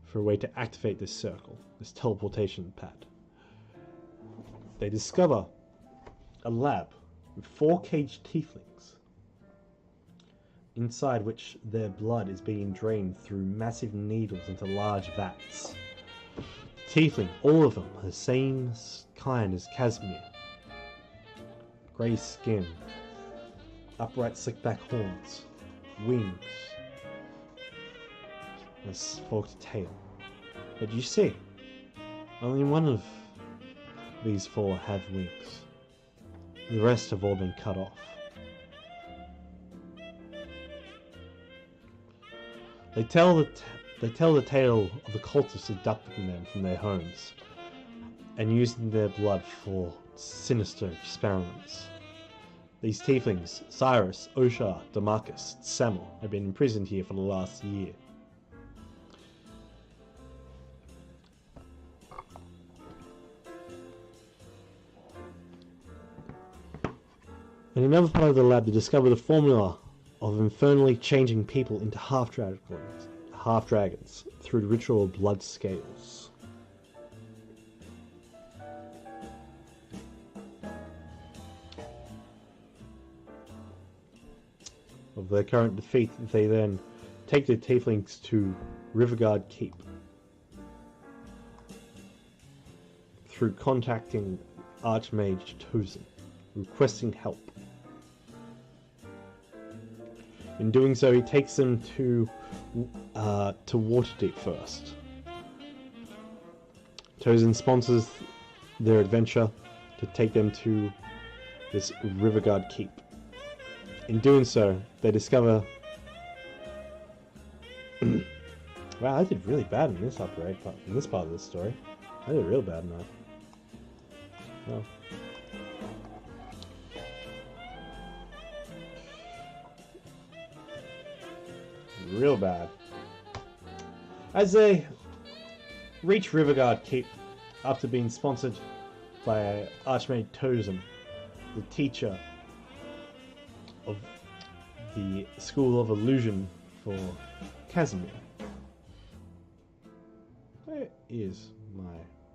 for a way to activate this circle, this teleportation pad, they discover a lab with 4 caged tieflings, inside which their blood is being drained through massive needles into large vats. Tiefling, all of them, are the same kind as Casimir. Grey skin, upright slick back horns, wings, and a forked tail. But you see, only one of these 4 have wings. The rest have all been cut off. They tell the tale of the cultists abducting them from their homes and using their blood for sinister experiments. These tieflings, Cyrus, Oshar, Damarcus, Samuel, have been imprisoned here for the last year. In another part of the lab, they discover the formula of infernally changing people into half-dragons through the ritual of blood scales. Of their current defeat, they then take the tieflings to Riverguard Keep through contacting Archmage Tozen, requesting help. In doing so, he takes them to Waterdeep first. Tozen sponsors their adventure to take them to this Riverguard Keep. In doing so, they discover... Wow, I did really bad in this upgrade, but in this part of the story. I did real bad in that. Oh. Real bad. As they reach Riverguard Keep, after being sponsored by Archmage Tozen, the teacher of the School of Illusion for Casimir. Where is my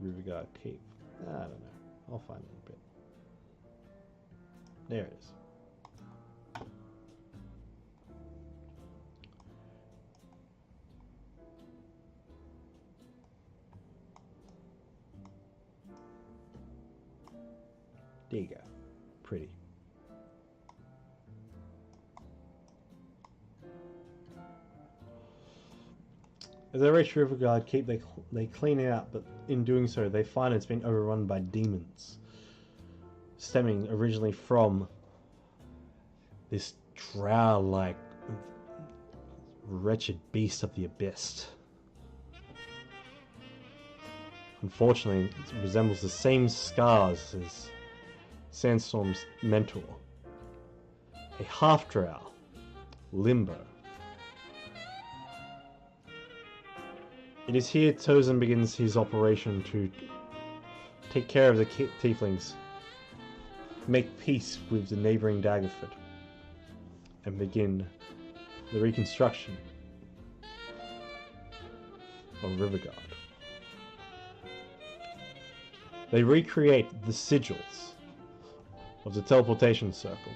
Riverguard Keep? I don't know. I'll find it in a bit. There it is. There you go. Pretty. As they reach Riverguard Keep, they clean it out, but in doing so, they find it's been overrun by demons, stemming originally from this drow-like wretched beast of the abyss. Unfortunately, it resembles the same scars as Sandstorm's mentor, a half-drow, Limbo. It is here Tozen begins his operation to take care of the tieflings, make peace with the neighbouring Daggerford, and begin the reconstruction of Riverguard. They recreate the sigils of the teleportation circle,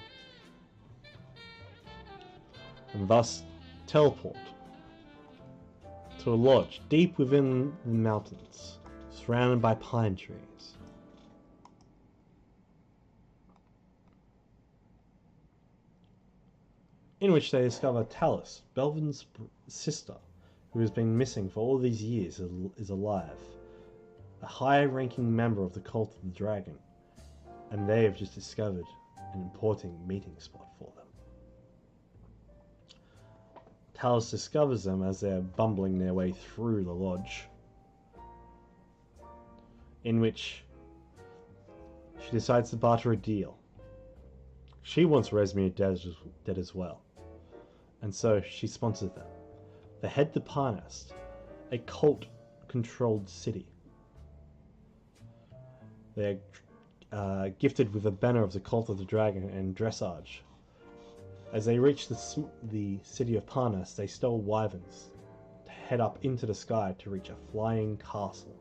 and thus teleport to a lodge deep within the mountains, surrounded by pine trees. In which they discover Talus, Belvin's sister, who has been missing for all these years, is alive, a high-ranking member of the Cult of the Dragon, and they have just discovered an important meeting spot for them. Talus discovers them as they're bumbling their way through the lodge, in which she decides to barter a deal. She wants Rezmir dead as well, and so she sponsors them. They head to Parnast, a cult-controlled city. They're gifted with a banner of the Cult of the Dragon and dressage. As they reach the city of Parnas, they stole wyverns to head up into the sky to reach a flying castle.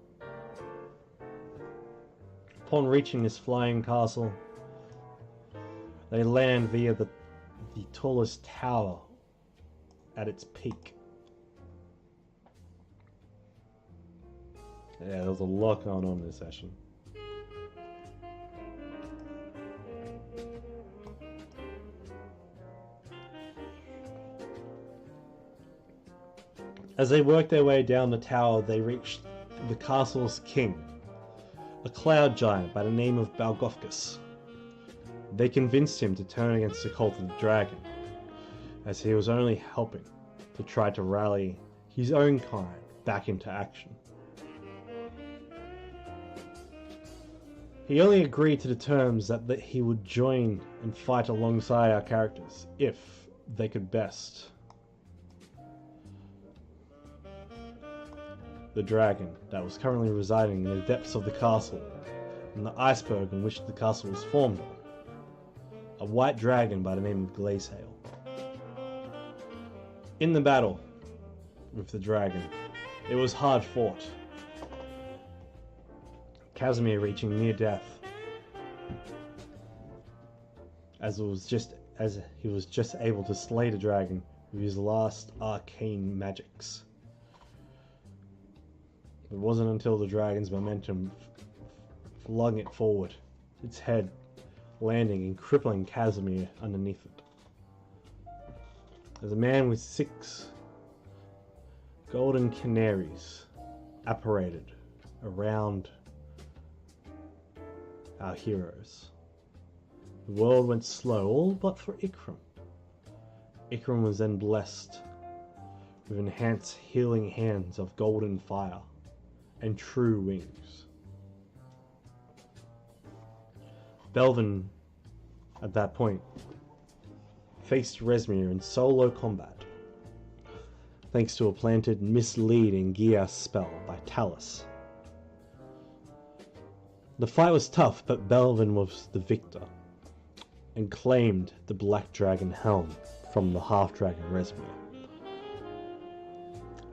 Upon reaching this flying castle, they land via the tallest tower at its peak. Yeah, there's a lot going on in this session. As they work their way down the tower, they reach the castle's king, a cloud giant by the name of Balgofkus. They convinced him to turn against the Cult of the Dragon, as he was only helping to try to rally his own kind back into action. He only agreed to the terms that he would join and fight alongside our characters, if they could best the dragon that was currently residing in the depths of the castle, and the iceberg on which the castle was formed on. a white dragon by the name of Glacehail. In the battle with the dragon, it was hard fought. Casimir reaching near death, as he was just able to slay the dragon with his last arcane magics. It wasn't until the dragon's momentum flung it forward, its head landing and crippling Casimir underneath it. As a man with 6 golden canaries apparated around our heroes, the world went slow, all but for Ikram. Ikram was then blessed with enhanced healing hands of golden fire and true wings. Belvin, at that point, faced Rezmir in solo combat, thanks to a planted misleading gear spell by Talus. The fight was tough, but Belvin was the victor, and claimed the Black Dragon helm from the half-dragon Rezmir.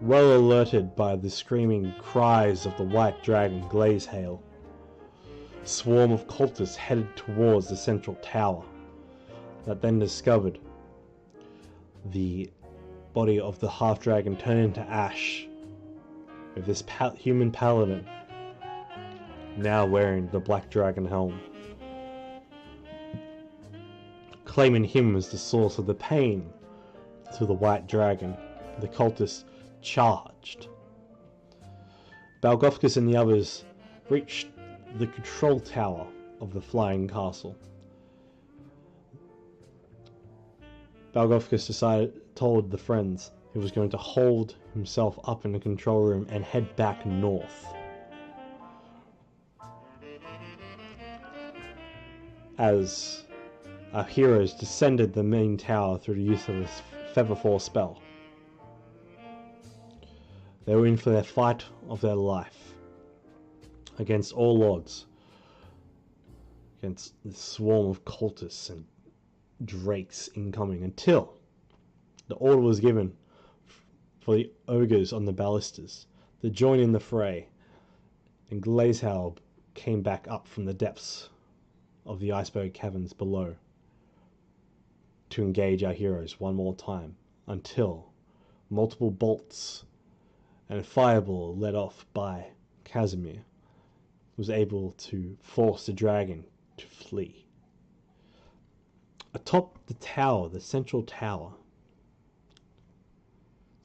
Well alerted by the screaming cries of the White Dragon Glacehail, a swarm of cultists headed towards the central tower, that then discovered the body of the half-dragon turned to ash, with this human paladin now wearing the Black Dragon helm. Claiming him as the source of the pain to the White Dragon, the cultists charged. Balgovkis and the others reached the control tower of the flying castle. Balgovkis told the friends he was going to hold himself up in the control room and head back north. As our heroes descended the main tower through the use of a Featherfall spell, they were in for their fight of their life, against all odds, against the swarm of cultists and drakes incoming, until the order was given for the ogres on the ballistas to join in the fray, and Glacehail came back up from the depths of the iceberg caverns below to engage our heroes one more time, until multiple bolts and a fireball led off by Casimir was able to force the dragon to flee. Atop the tower, the central tower,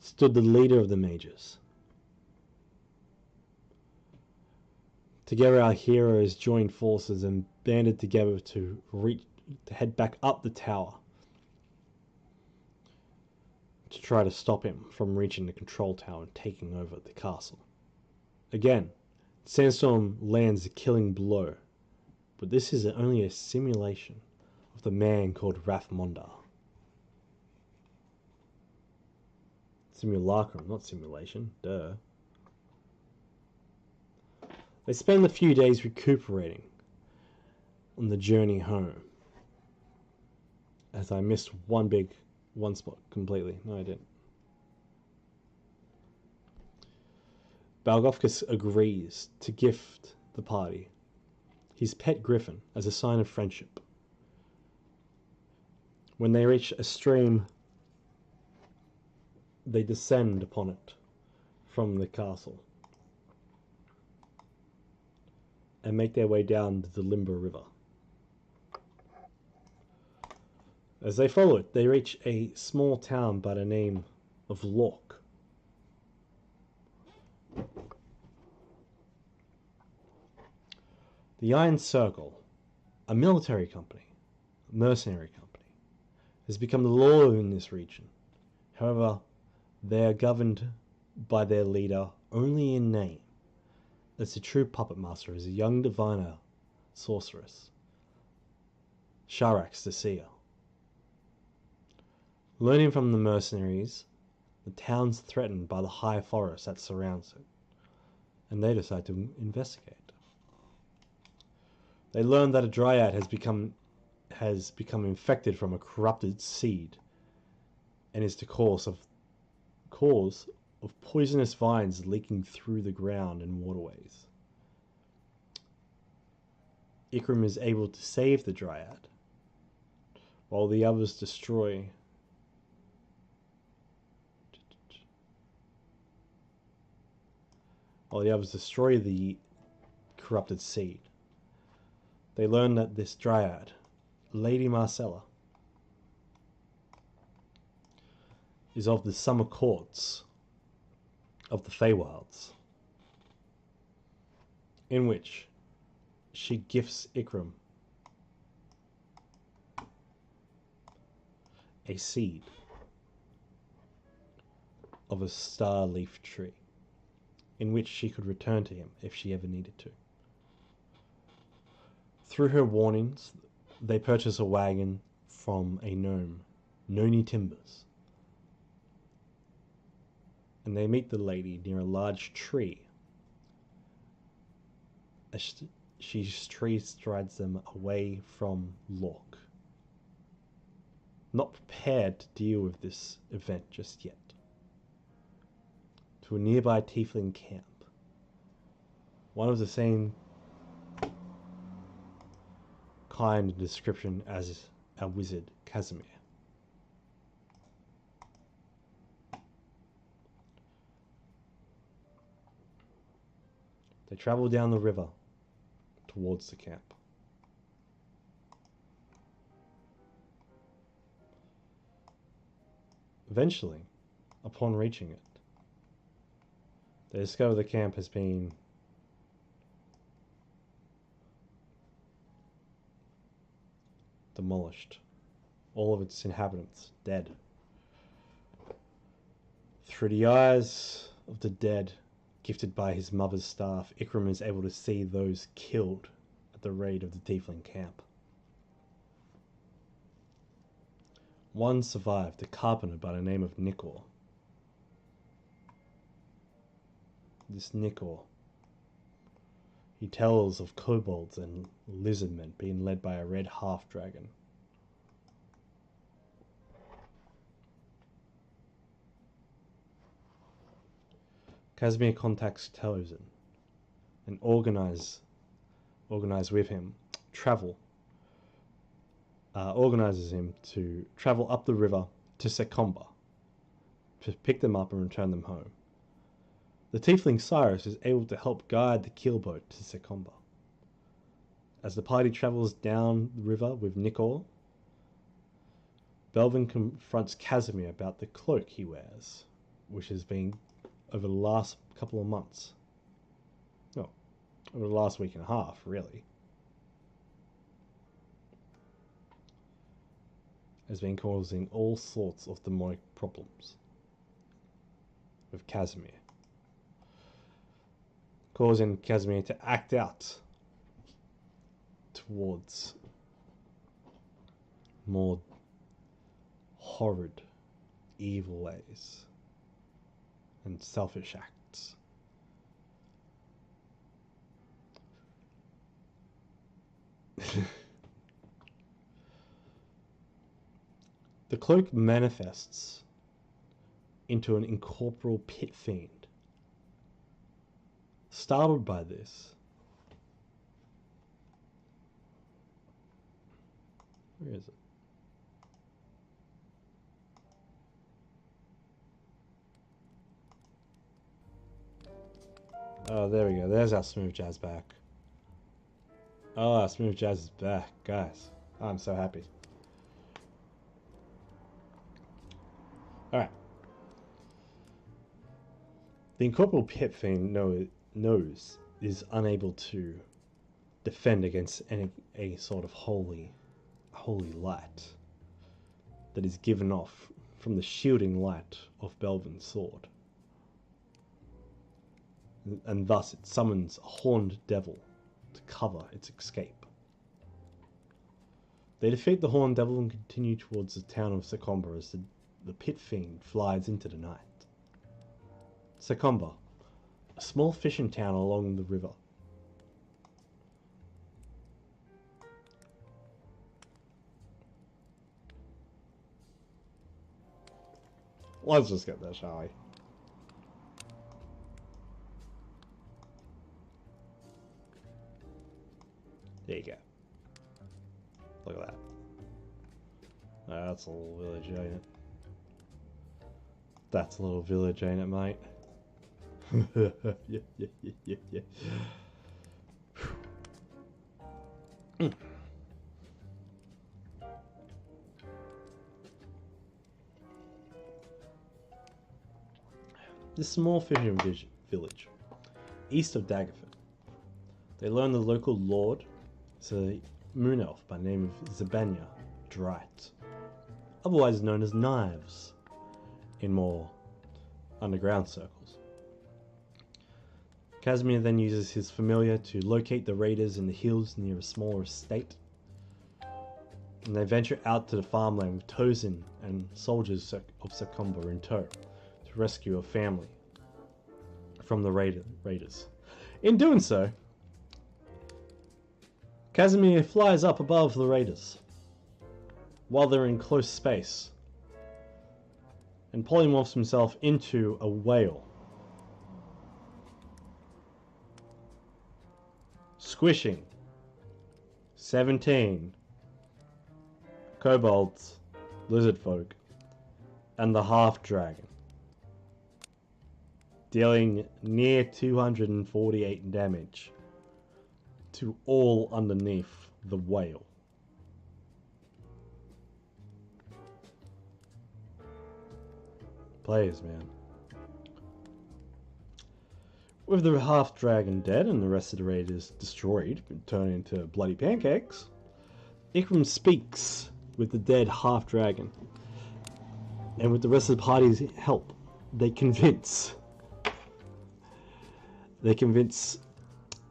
stood the leader of the mages. Together our heroes joined forces and banded together to head back up the tower to try to stop him from reaching the control tower and taking over the castle. Again, Sandstorm lands a killing blow, but this is only a simulation of the man called Rathmondar. Simulacrum, not simulation, duh. They spend a few days recuperating on the journey home. As I missed one spot completely. No, I didn't. Balgovkis agrees to gift the party his pet griffin as a sign of friendship. When they reach a stream, they descend upon it from the castle and make their way down the Limber River. As they follow it, they reach a small town by the name of Lork. The Iron Circle, a military company, a mercenary company, has become the law in this region. However, they are governed by their leader only in name, as the true puppet master is a young diviner sorceress, Sharax the Seer. Learning from the mercenaries, the town's threatened by the high forest that surrounds it, and they decide to investigate. They learn that a dryad has become infected from a corrupted seed and is the cause of poisonous vines leaking through the ground and waterways. Ikram is able to save the dryad, while the others destroy the corrupted seed. They learn that this dryad, Lady Marcella, is of the summer courts of the Feywilds, in which she gifts Ikram a seed of a star leaf tree, in which she could return to him if she ever needed to. Through her warnings, they purchase a wagon from a gnome, Noni Timbers, and they meet the lady near a large tree as she strides them away from Lork, not prepared to deal with this event just yet, to a nearby tiefling camp, one of the same kind of description as our wizard Casimir. They travel down the river towards the camp. Eventually, upon reaching it, they discover the camp has been demolished. All of its inhabitants dead. Through the eyes of the dead, gifted by his mother's staff, Ikram is able to see those killed at the raid of the tiefling camp. One survived, a carpenter by the name of Nikor. This Nikor, he tells of kobolds and lizardmen being led by a red half-dragon. Casimir contacts Tellerson and organize with him organizes him to travel up the river to Sekomba to pick them up and return them home. The tiefling Cyrus is able to help guide the keelboat to Sekomba. As the party travels down the river with Nikor, Belvin confronts Casimir about the cloak he wears, which has been over the last couple of months. No, over the last week and a half, really. Has been causing all sorts of demonic problems with Casimir. Causing Casimir to act out towards more horrid, evil ways and selfish acts. The cloak manifests into an incorporeal pit fiend. Startled by this, where is it? Oh, there we go. There's our smooth jazz back. Oh, our smooth jazz is back, guys. I'm so happy. Alright. The incorporeal pit fiend knows is unable to defend against any sort of holy light that is given off from the shielding light of Belvin's sword. And thus it summons a horned devil to cover its escape. They defeat the horned devil and continue towards the town of Sekomba as the pit fiend flies into the night. Sekomba, a small fishing town along the river. Let's just get there, shall we? There you go. Look at that. That's a little village, ain't it? That's a little village, ain't it, mate? Yeah. This small fishing village, east of Daggerford, they learn the local lord is a moon elf by the name of Zabanya Dryght, otherwise known as Knives in more underground circles. Casimir then uses his familiar to locate the raiders in the hills near a smaller estate, and they venture out to the farmland with Tozin and soldiers of Succumber in tow to rescue a family from the raiders. In doing so, Casimir flies up above the raiders while they're in close space and polymorphs himself into a whale, squishing 17 kobolds, lizard folk, and the half dragon, dealing near 248 damage to all underneath the whale. Players, man. With the half dragon dead and the rest of the raiders destroyed and turned into bloody pancakes, Ikram speaks with the dead half dragon, and with the rest of the party's help, they convince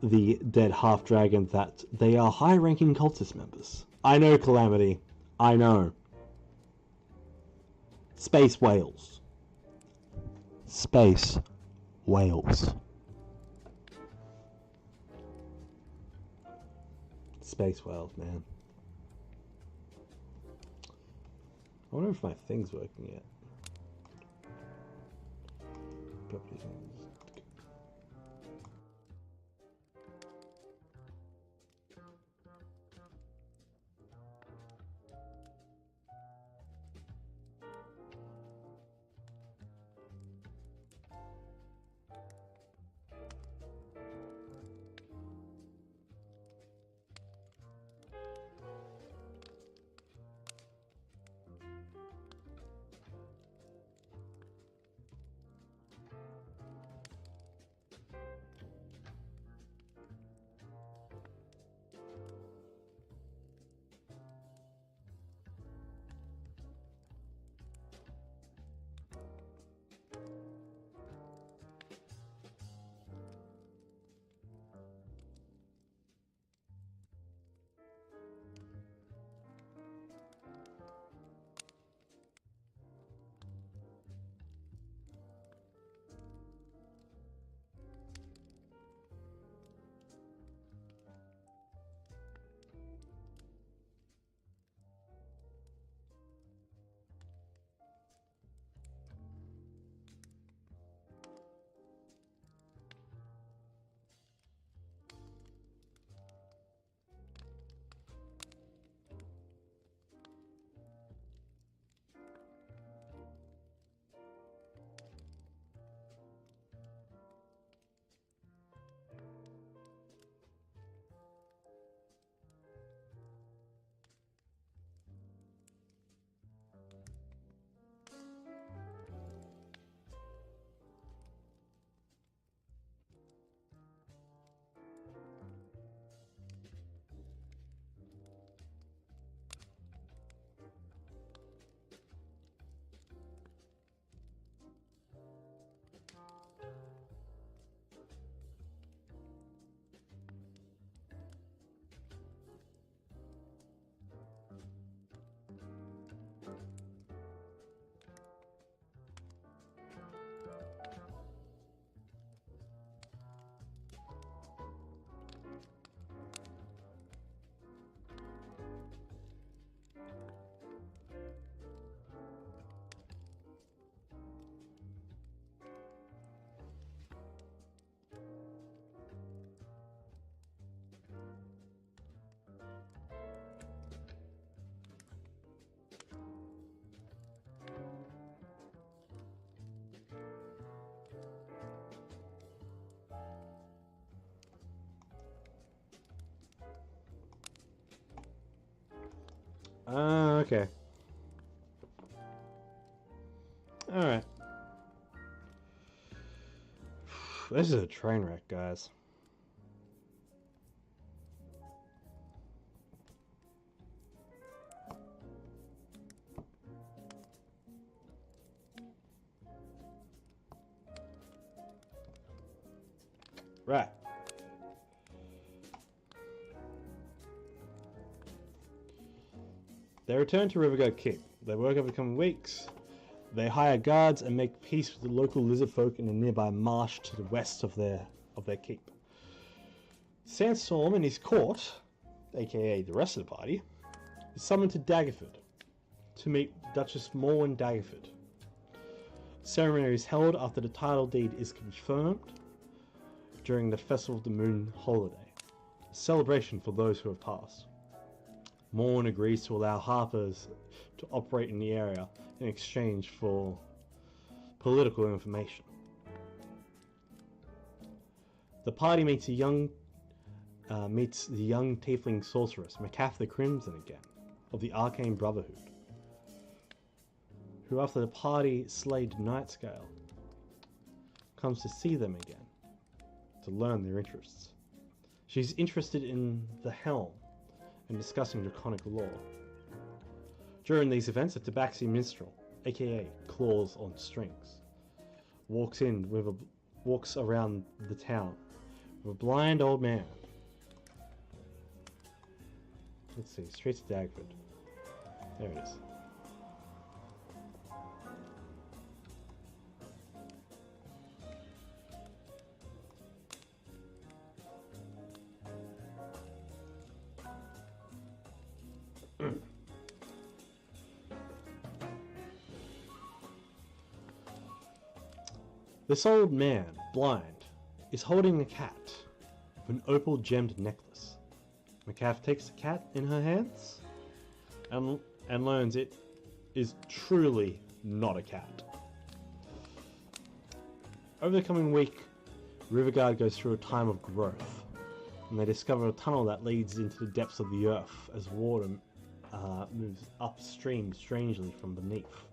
the dead half dragon that they are high-ranking cultist members. I know, Calamity. I know. Space whales. Space whales. Space whales, man. I wonder if my thing's working yet. Properties. Okay. Alright. This is a train wreck, guys. Right. They return to Riverguard Keep. They work over the coming weeks. They hire guards and make peace with the local lizard folk in a nearby marsh to the west of their keep. Sandstorm and his court, aka the rest of the party, is summoned to Daggerford to meet Duchess Morwen Daggerford. The ceremony is held after the title deed is confirmed during the Festival of the Moon holiday, a celebration for those who have passed. Morwen agrees to allow Harpers to operate in the area in exchange for political information. The party meets the young tiefling sorceress, Macath the Crimson again, of the Arcane Brotherhood, who after the party slayed Nightscale, comes to see them again, to learn their interests. She's interested in the Helm and discussing draconic law. During these events, a Tabaxi minstrel, aka Claws on Strings, walks around the town with a blind old man. Let's see, straight to Dagford. There it is. This old man, blind, is holding a cat with an opal gemmed necklace. Macath takes the cat in her hands and learns it is truly not a cat. Over the coming week, Riverguard goes through a time of growth, and they discover a tunnel that leads into the depths of the earth as water moves upstream strangely from beneath.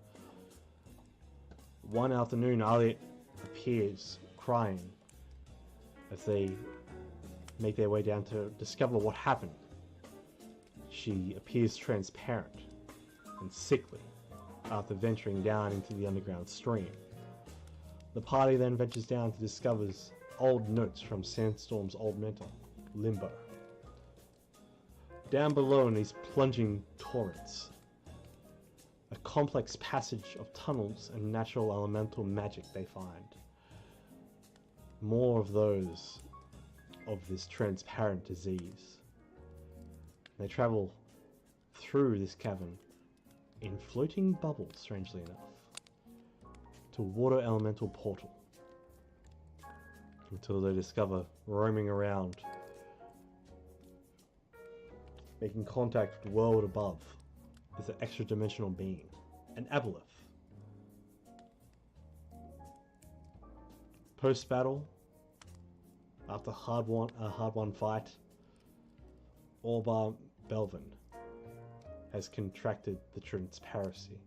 One afternoon, Aliet appears crying as they make their way down to discover what happened. She appears transparent and sickly after venturing down into the underground stream. The party then ventures down to discover old notes from Sandstorm's old mentor, Limbo. Down below in these plunging torrents, a complex passage of tunnels and natural elemental magic they find. More of those of this transparent disease. They travel through this cavern in floating bubbles, strangely enough, to a water elemental portal, until they discover, roaming around, making contact with the world above, is an extra-dimensional being, an aboleth. Post-battle, after a hard-won fight, Orbar Belvin has contracted the transparency,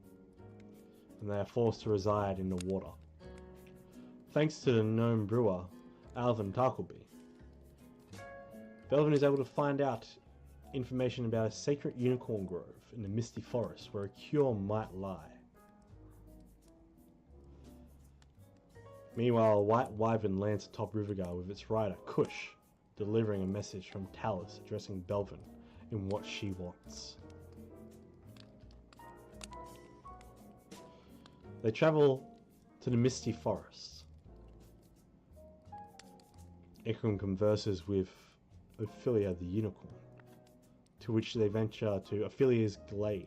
and they are forced to reside in the water. Thanks to the gnome brewer, Alvin Tarkleby, Belvin is able to find out information about a sacred unicorn grove in the misty forest where a cure might lie. Meanwhile, a white wyvern lands atop Riverguard with its rider, Kush, delivering a message from Talus addressing Belvin in what she wants. They travel to the misty forest. Ikram converses with Ophelia the unicorn, to which they venture to Ophelia's glade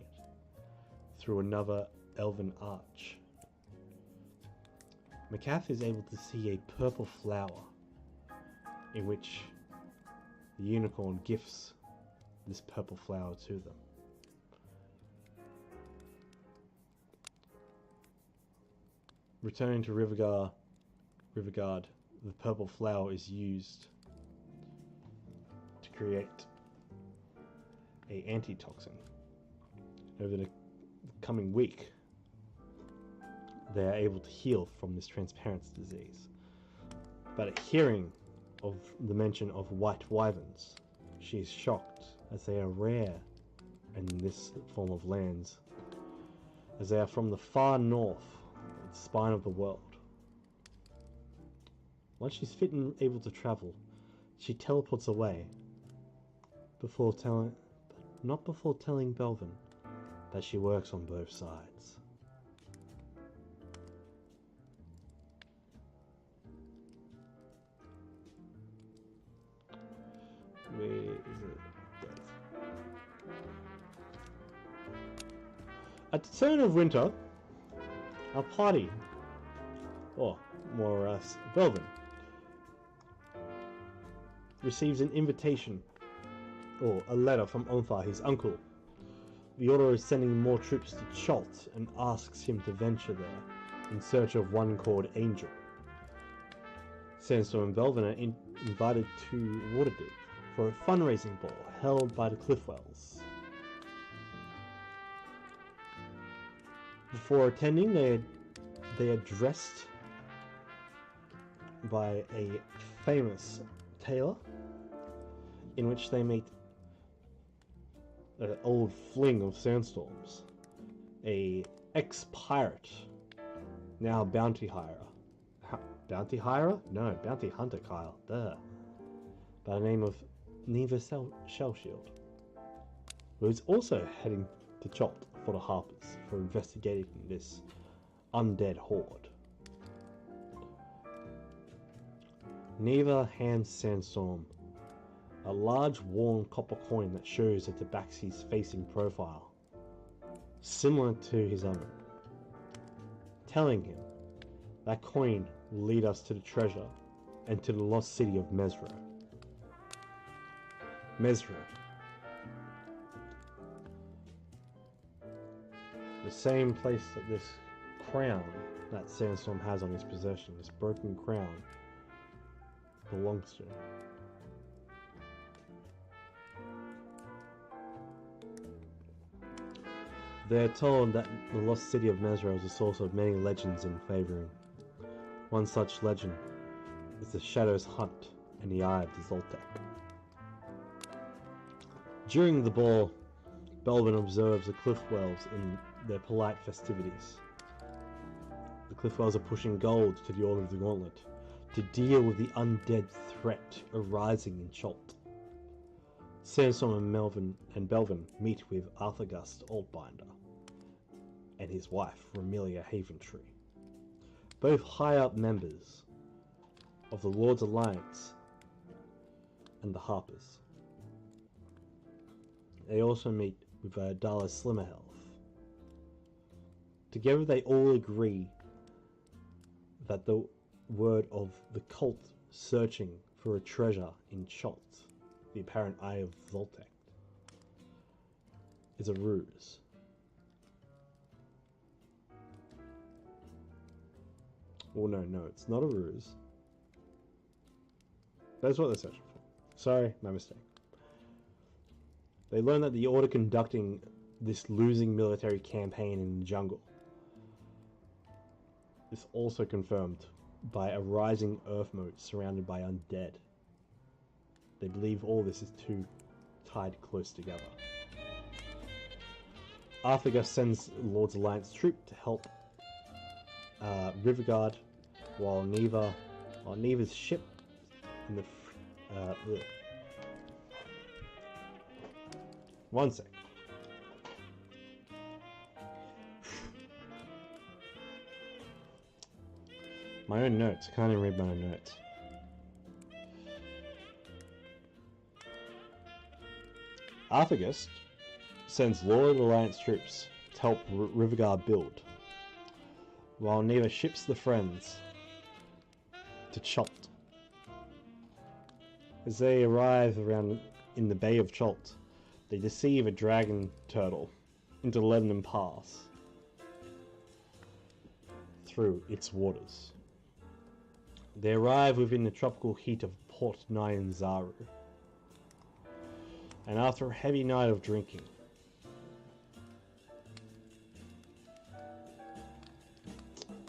through another elven arch. Macath is able to see a purple flower in which the unicorn gifts this purple flower to them. Returning to Riverguard, the purple flower is used to create an antitoxin over the coming week, they are able to heal from this transparence disease. But at hearing of the mention of white wyverns, she is shocked, as they are rare in this form of lands, as they are from the far north, the spine of the world. Once she's fit and able to travel, she teleports away, not before telling Belvin that she works on both sides. Where is it? Yes. At the turn of winter, our party, or more or less Belvin, receives an invitation, or a letter from Onthar, his uncle. The Order is sending more troops to Chult and asks him to venture there in search of one called Angel. Sandstorm and Belvin are invited to Waterdeep for a fundraising ball held by the Cliffwells. Before attending, they are dressed by a famous tailor, in which they meet an old fling of Sandstorms, a ex-pirate, now bounty hirer. Bounty hirer? No, bounty hunter, Kyle. Duh. By the name of Neva Shellshield, who is also heading to Chult for the Harpers for investigating this undead horde. Neva hands Sandstorm a large worn copper coin that shows a tabaxi's facing profile, similar to his own, telling him that coin will lead us to the treasure and to the lost city of Mesro. The same place that this crown that Sandstorm has on his possession, this broken crown, belongs to. They are told that the lost city of Mesro is the source of many legends in favoring. One such legend is the Shadow's Hunt and the Eye of the Zoltek. During the ball, Belvin observes the Cliffwells in their polite festivities. The Cliffwells are pushing gold to the Order of the Gauntlet to deal with the undead threat arising in Chult. Sandstorm and Belvin meet with Arthagast Oldbinder and his wife, Romelia Haventree, both high-up members of the Lord's Alliance and the Harpers. They also meet with Dala Slimmerhealth. Together they all agree that the word of the cult searching for a treasure in Chult, the apparent Eye of Zoltek, is a ruse. Well, no, it's not a ruse. That's what they're searching for. Sorry, my mistake. They learn that the Order conducting this losing military campaign in the jungle is also confirmed by a rising earth moat surrounded by undead. They believe all this is too tied close together. Arthagast sends Lord's Alliance troop to help Riverguard, while Neva's ship in the one sec. My own notes. I can't even read my own notes. Arthagast sends Lord Alliance troops to help Riverguard build, while Neva ships the friends to Chult. As they arrive around in the Bay of Chult, they deceive a dragon turtle into letting them pass through its waters. They arrive within the tropical heat of Port Nyanzaru, and after a heavy night of drinking,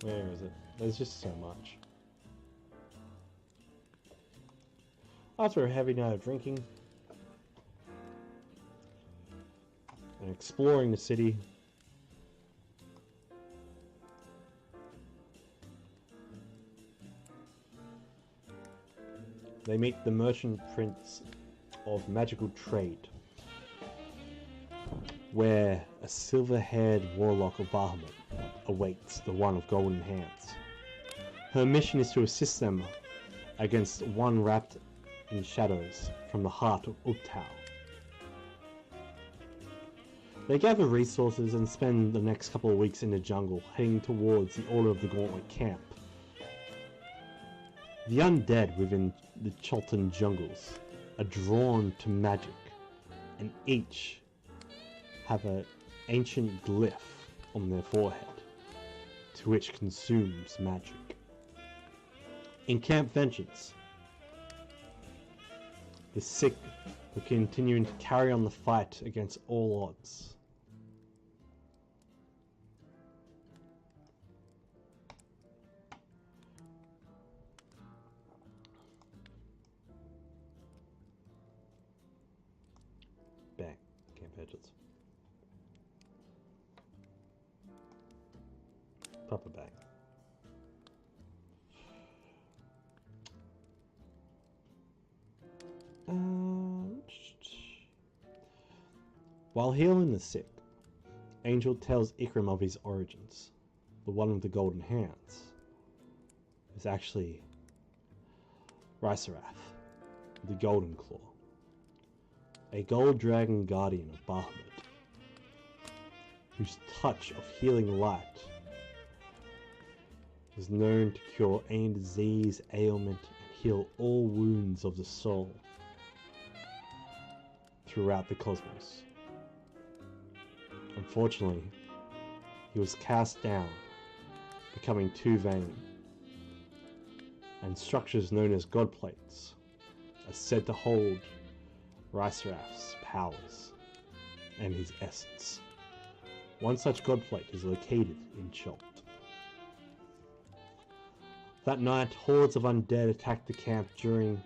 Where is it? There's just so much. After a heavy night of drinking and exploring the city, they meet the merchant prince of magical trade, where a silver-haired warlock of Bahamut awaits the one of golden hands. Her mission is to assist them against one wrapped in shadows from the heart of Uptao. They gather resources and spend the next couple of weeks in the jungle, heading towards the Order of the Gauntlet camp. The undead within the Cholton jungles are drawn to magic, and each have an ancient glyph on their forehead, to which consumes magic. In Camp Vengeance, the sick were continuing to carry on the fight against all odds. Bang. Camp Vengeance. Proper bang. While healing the sick, Angel tells Ikram of his origins. The one with the golden hands is actually Rysarath, the Golden Claw, a gold dragon guardian of Bahamut, whose touch of healing light is known to cure any disease, ailment, and heal all wounds of the soul throughout the cosmos. Unfortunately, he was cast down, becoming too vain, and structures known as God Plates are said to hold Rysarath's powers and his essence. One such God Plate is located in Cholt. That night, hordes of undead attacked the camp during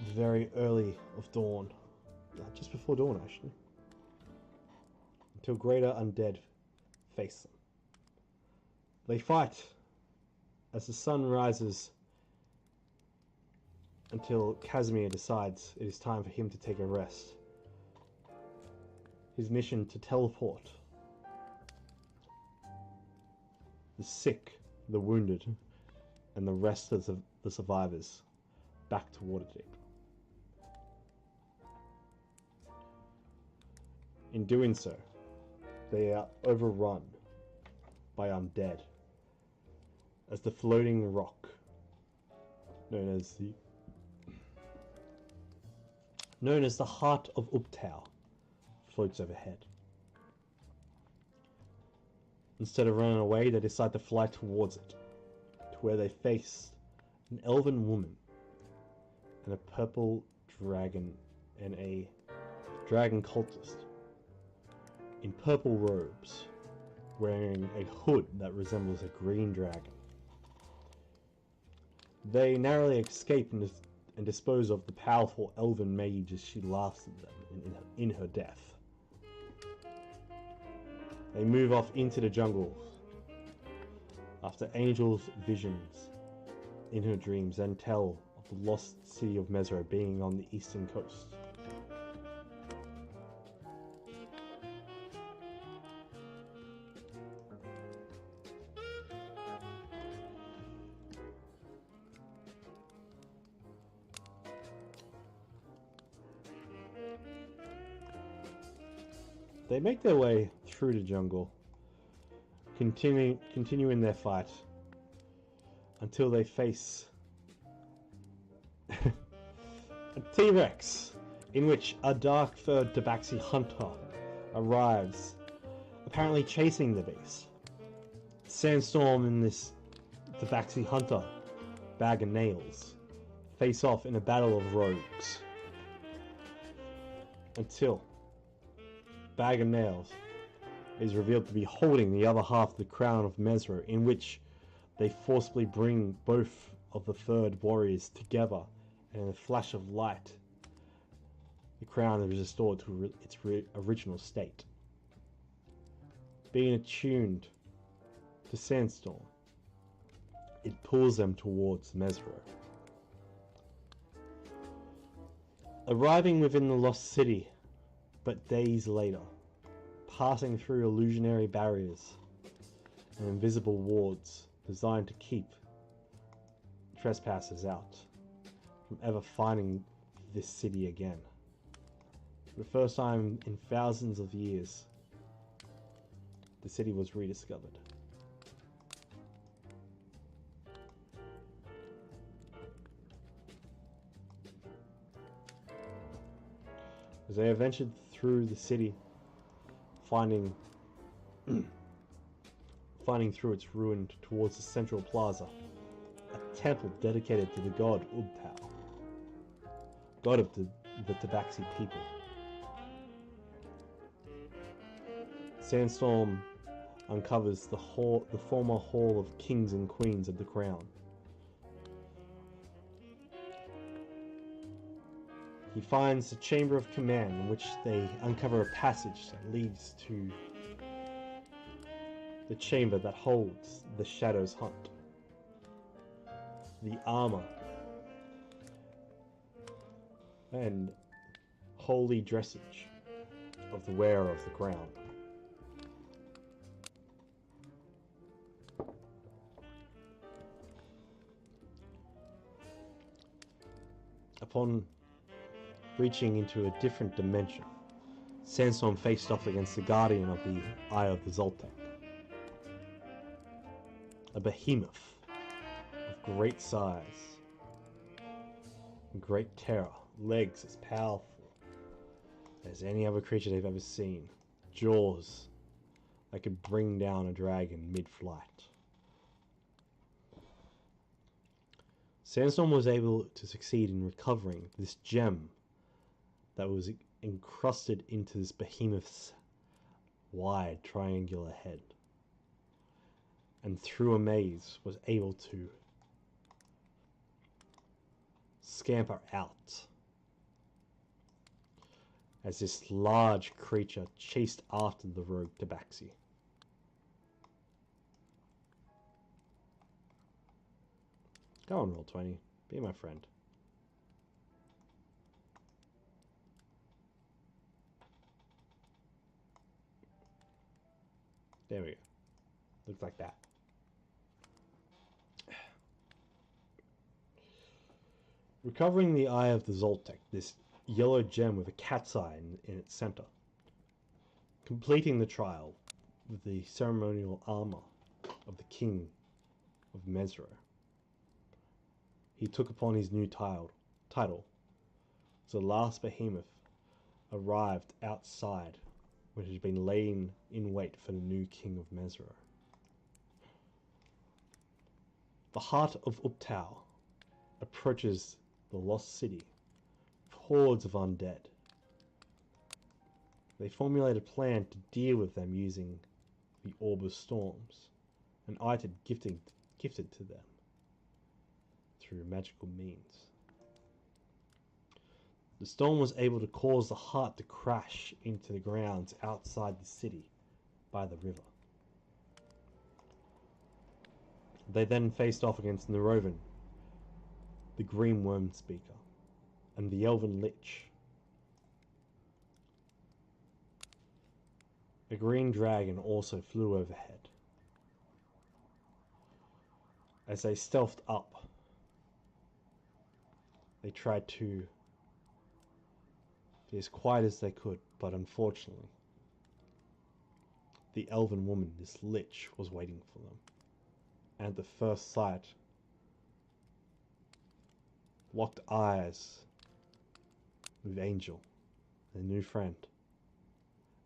the very early of dawn. Just before dawn, actually. Until greater undead face them. They fight as the sun rises until Casimir decides it is time for him to take a rest. His mission to teleport the sick, the wounded, and the rest of the survivors back to Waterdeep. In doing so, they are overrun by undead as the floating rock known as the Heart of Uptao floats overhead. Instead of running away, they decide to fly towards it, to where they face an elven woman and a purple dragon and a dragon cultist in purple robes, wearing a hood that resembles a green dragon. They narrowly escape and dispose of the powerful elven mage as she laughs at them in her death. They move off into the jungle after Angel's visions in her dreams and tell of the lost city of Mesro being on the eastern coast. They make their way through the jungle, continuing their fight until they face a T-Rex, in which a dark-furred tabaxi hunter arrives, apparently chasing the beast. Sandstorm and this tabaxi hunter, Bag of Nails, face off in a battle of rogues until Bag of Nails is revealed to be holding the other half of the crown of Mesro, in which they forcibly bring both of the third warriors together, and in a flash of light, the crown is restored to its original state. Being attuned to Sandstorm, it pulls them towards Mesro. Arriving within the lost city, but days later, passing through illusionary barriers and invisible wards designed to keep trespassers out from ever finding this city again. For the first time in thousands of years, the city was rediscovered. As they ventured through the city, finding through its ruin towards the central plaza, a temple dedicated to the god Ubtao, god of the Tabaxi people. Sandstorm uncovers the former hall of kings and queens of the crown. He finds the chamber of command, in which they uncover a passage that leads to the chamber that holds the Shadow's Hunt. The armor and holy dressage of the wearer of the crown. Upon reaching into a different dimension, Sandstorm faced off against the guardian of the Eye of the Zoltek. A behemoth of great size and great terror, legs as powerful as any other creature they've ever seen, jaws that could bring down a dragon mid-flight. Sandstorm was able to succeed in recovering this gem that was encrusted into this behemoth's wide triangular head, and through a maze was able to scamper out as this large creature chased after the rogue Tabaxi. Go on, Roll20. Be my friend. There we go. Looks like that. Recovering the Eye of the Zoltek, this yellow gem with a cat's eye in its center. Completing the trial with the ceremonial armor of the King of Mesro, he took upon his new title. So the last behemoth arrived outside, which had been laying in wait for the new King of Mesro. The heart of Ubtao approaches the lost city with hordes of undead. They formulate a plan to deal with them using the Orb of Storms, an item gifted to them through magical means. The storm was able to cause the heart to crash into the grounds outside the city by the river. They then faced off against Nerovan, the Green Worm Speaker, and the Elven Lich. A green dragon also flew overhead. As they stealthed up, they tried to be as quiet as they could, but unfortunately, the elven woman, this Lich, was waiting for them. And at the first sight, locked eyes with Angel, their new friend,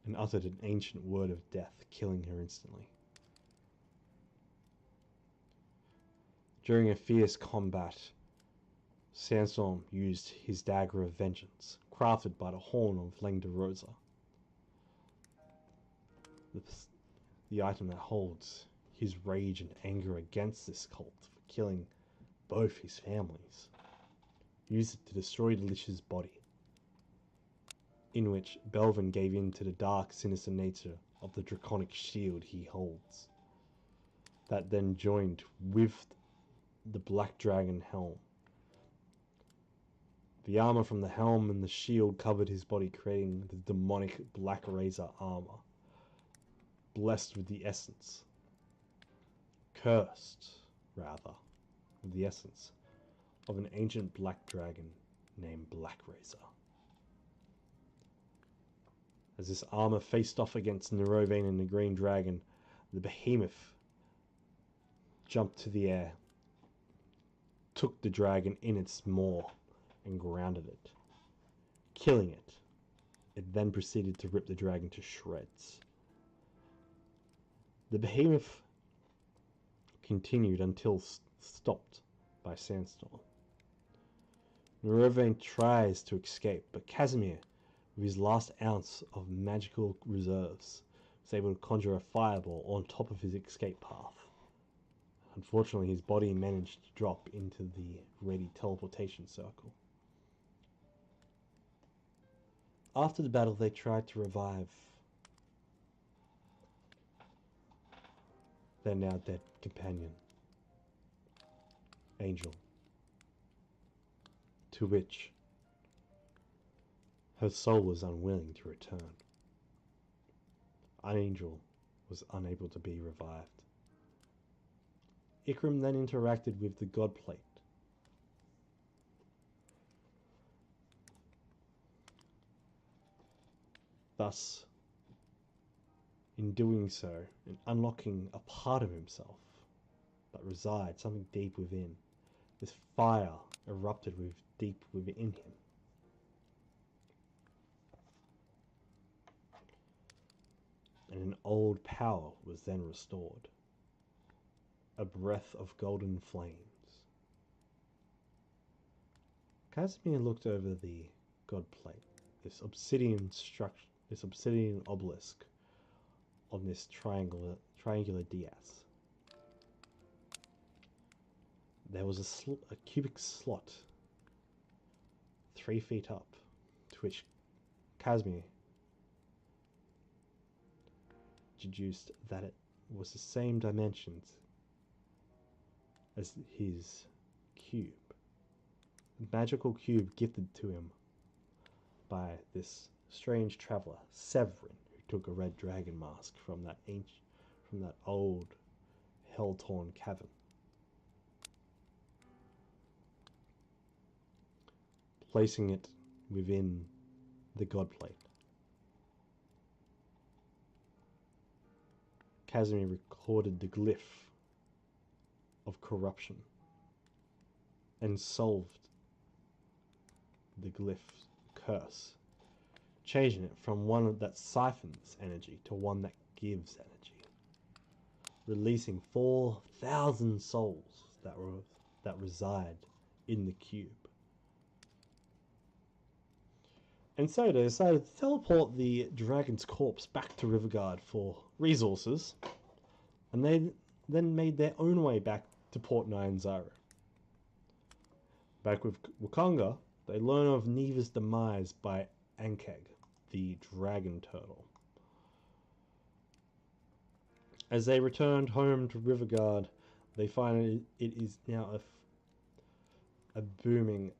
and uttered an ancient word of death, killing her instantly. During a fierce combat, Sandstorm used his dagger of vengeance, crafted by the horn of Langda Rosa. the item that holds his rage and anger against this cult for killing both his families. Used it to destroy Delicia's body, in which Belvin gave in to the dark, sinister nature of the draconic shield he holds. That then joined with the Black Dragon helm. The armor from the helm and the shield covered his body, creating the demonic Black Razor armor, blessed with the essence, cursed, rather, with the essence of an ancient black dragon named Black Razor. As this armor faced off against Nerovane and the Green Dragon, the behemoth jumped to the air, took the dragon in its maw, and grounded it, killing it. It then proceeded to rip the dragon to shreds. The behemoth continued until stopped by Sandstorm. Nerovane tries to escape, but Casimir, with his last ounce of magical reserves, is able to conjure a fireball on top of his escape path. Unfortunately, his body managed to drop into the ready teleportation circle. After the battle, they tried to revive their now dead companion, Angel, to which her soul was unwilling to return. Angel was unable to be revived. Ikram then interacted with the God Plate. Thus, in doing so, and unlocking a part of himself that resides something deep within, this fire erupted with deep within him. And an old power was then restored. A breath of golden flames. Casimir looked over the God Plate, this obsidian structure, this obsidian obelisk on this triangular dais. There was a cubic slot 3 feet up, to which Casimir deduced that it was the same dimensions as his cube. The magical cube gifted to him by this strange traveler, Severin, who took a red dragon mask from that old hell-torn cavern. Placing it within the God Plate, Casimir recorded the glyph of corruption and solved the glyph's curse, changing it from one that siphons energy to one that gives energy, releasing 4,000 souls that reside in the cube. And so they decided to teleport the dragon's corpse back to Riverguard for resources, and they then made their own way back to Port Nyanzaru. Back with Wakanga, they learn of Neva's demise by Ankeg, the dragon turtle. As they returned home to Riverguard, they find it is now a booming...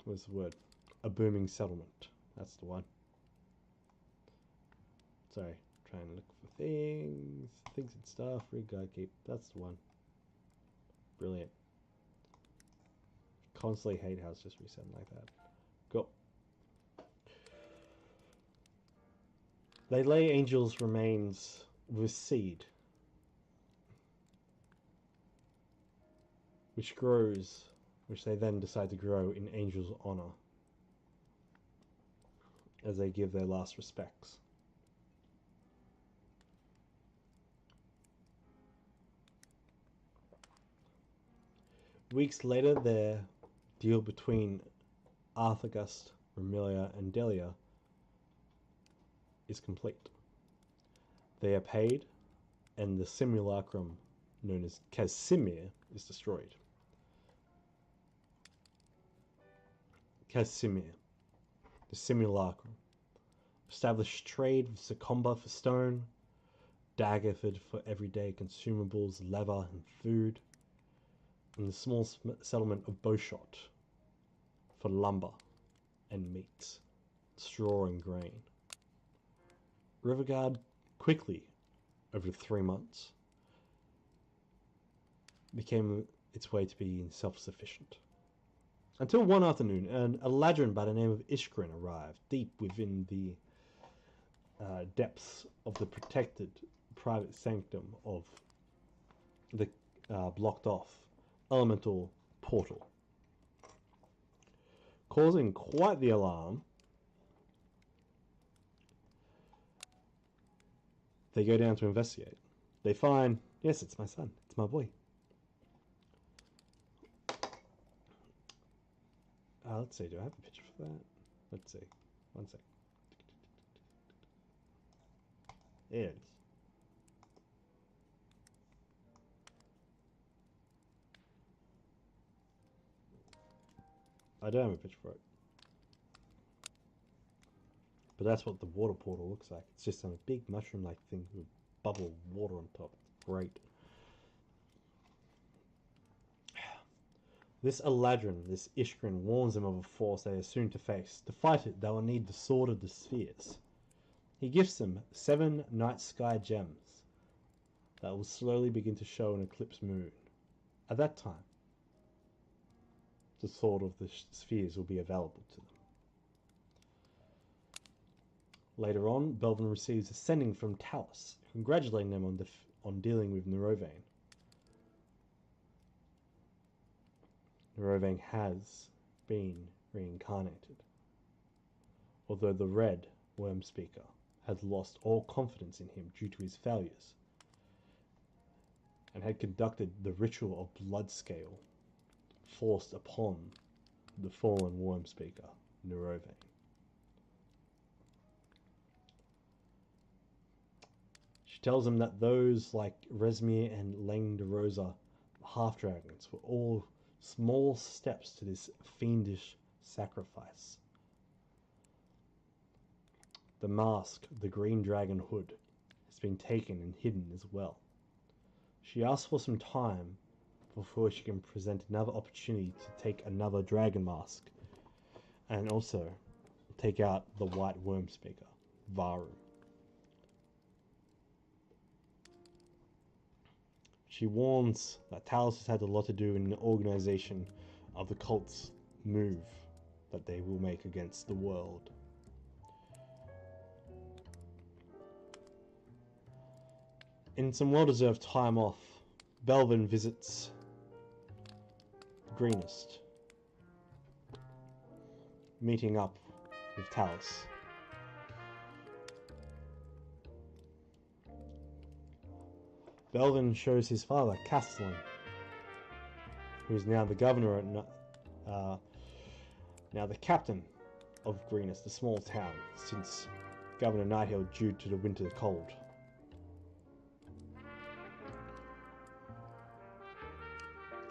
what's the word? A booming settlement. That's the one. Sorry, trying to look for things and stuff. Riverguard Keep. That's the one. Brilliant. Constantly hate how it's just reset like that. Go. They lay Angel's remains with seed, which they then decide to grow in Angel's honor as they give their last respects. Weeks later, their deal between Arthagast, Ramilia, and Delia is complete. They are paid, and the simulacrum known as Casimir is destroyed. Casimir, the simulacrum, established trade with Sacomba for stone, Daggerford for everyday consumables, leather and food, and the small settlement of Beaushot for lumber and meat, straw and grain. Riverguard quickly, over 3 months, became its way to being self-sufficient. Until one afternoon, a ladron by the name of Ishkrin arrived, deep within the depths of the protected private sanctum of the blocked-off elemental portal, causing quite the alarm. They go down to investigate. They find, yes, it's my son, it's my boy. Let's see, do I have a picture for that? Let's see. One sec. There it is. I don't have a picture for it. But that's what the water portal looks like. It's just on a big mushroom-like thing with bubble water on top. Great. This Eladrin, this Ishkrin, warns them of a force they are soon to face. To fight it, they will need the Sword of the Spheres. He gifts them 7 night sky gems that will slowly begin to show an eclipse moon. At that time, the Sword of the Spheres will be available to them. Later on, Belvin receives a sending from Talus, congratulating them on dealing with Nerovane. Nerovane has been reincarnated, although the Red Worm Speaker had lost all confidence in him due to his failures, and had conducted the ritual of blood scale forced upon the fallen Worm Speaker, Nerovane. She tells him that those like Resmir and Lang de Rosa, half-dragons, were all small steps to this fiendish sacrifice. The mask, the green dragon hood, has been taken and hidden as well. She asks for some time before she can present another opportunity to take another dragon mask and also take out the White Worm Speaker, Varu. She warns that Talus has had a lot to do in the organization of the cult's move that they will make against the world. In some well-deserved time off, Belvin visits Greenest, meeting up with Talus. Belvin shows his father, Castellan, who is now the governor, now the captain of Greenest, the small town, since Governor Nighthill due to the winter cold.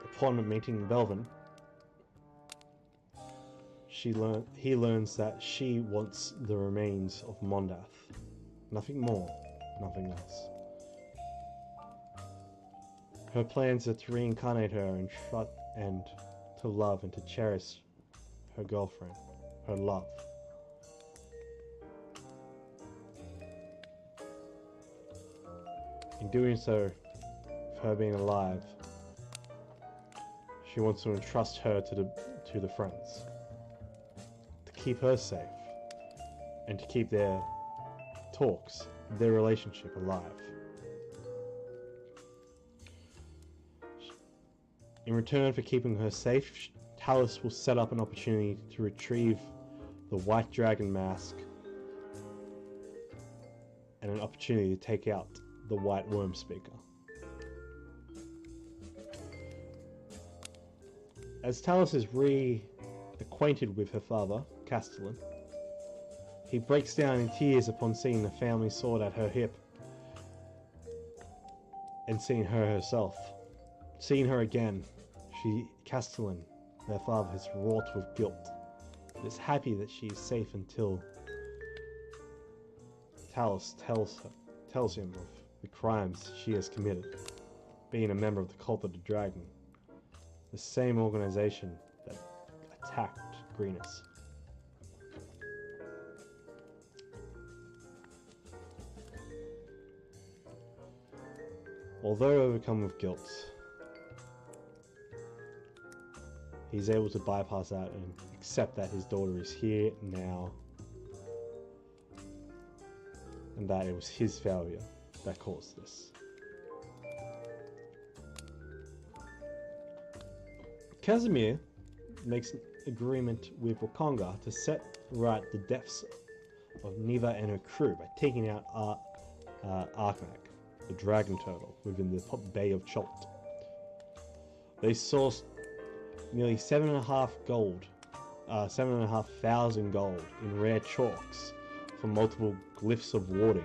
Upon meeting Belvin, he learns that she wants the remains of Mondath. Nothing more, nothing less. Her plans are to reincarnate her and to love and to cherish her girlfriend, her love. In doing so, with her being alive, she wants to entrust her to the friends, to keep her safe, and to keep their talks, their relationship alive. In return for keeping her safe, Talus will set up an opportunity to retrieve the White Dragon Mask and an opportunity to take out the White Worm Speaker. As Talus is reacquainted with her father, Castellan, he breaks down in tears upon seeing the family sword at her hip and seeing her herself. Seeing her again, Castellan, their father, is wrought with guilt. But is happy that she is safe until Talos tells him of the crimes she has committed, being a member of the Cult of the Dragon, the same organization that attacked Greenus. Although overcome with guilt, he's able to bypass that and accept that his daughter is here now, and that it was his failure that caused this. Casimir makes an agreement with Wakanga to set right the deaths of Neva and her crew by taking out Arknak, the dragon turtle, within the Bay of Cholt. They sourced nearly 7,500 gold in rare chalks from multiple glyphs of warding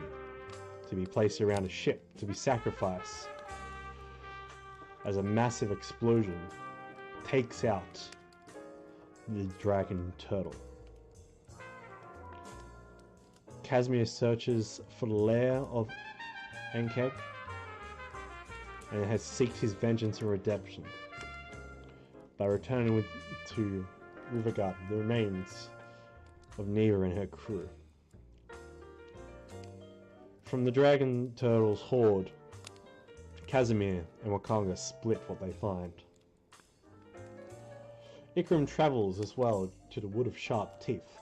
to be placed around a ship to be sacrificed as a massive explosion takes out the dragon turtle. Casimir searches for the lair of Ankeg and has seeked his vengeance and redemption by returning to Riverguard the remains of Neva and her crew. From the dragon turtle's horde, Casimir and Wakanga split what they find. Ikram travels as well to the Wood of Sharp Teeth.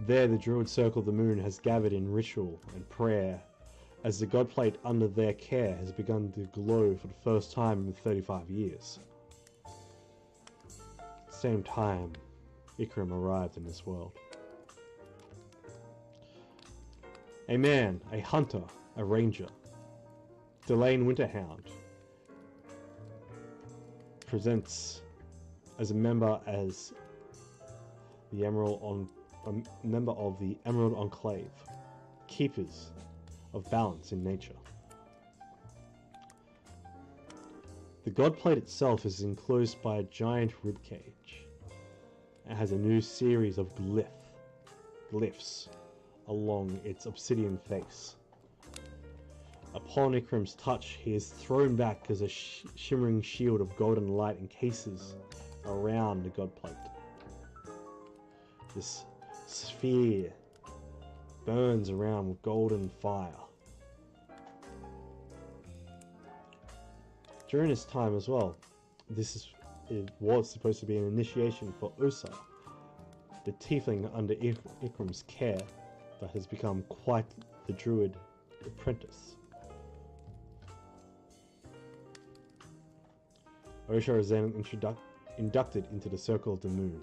There the Druid Circle of the Moon has gathered in ritual and prayer as the god plate under their care has begun to glow for the first time in 35 years. At the same time, Ikram arrived in this world. A man, a hunter, a ranger, Delane Winterhound, presents as a member of the Emerald Enclave, keepers of balance in nature. The god plate itself is enclosed by a giant ribcage. It has a new series of glyphs along its obsidian face. Upon Ikram's touch, he is thrown back as a shimmering shield of golden light encases around the god plate. This sphere burns around with golden fire. During this time as well, it was supposed to be an initiation for Usa, the tiefling under Ikram's care that has become quite the druid apprentice. Osha is then inducted into the Circle of the Moon.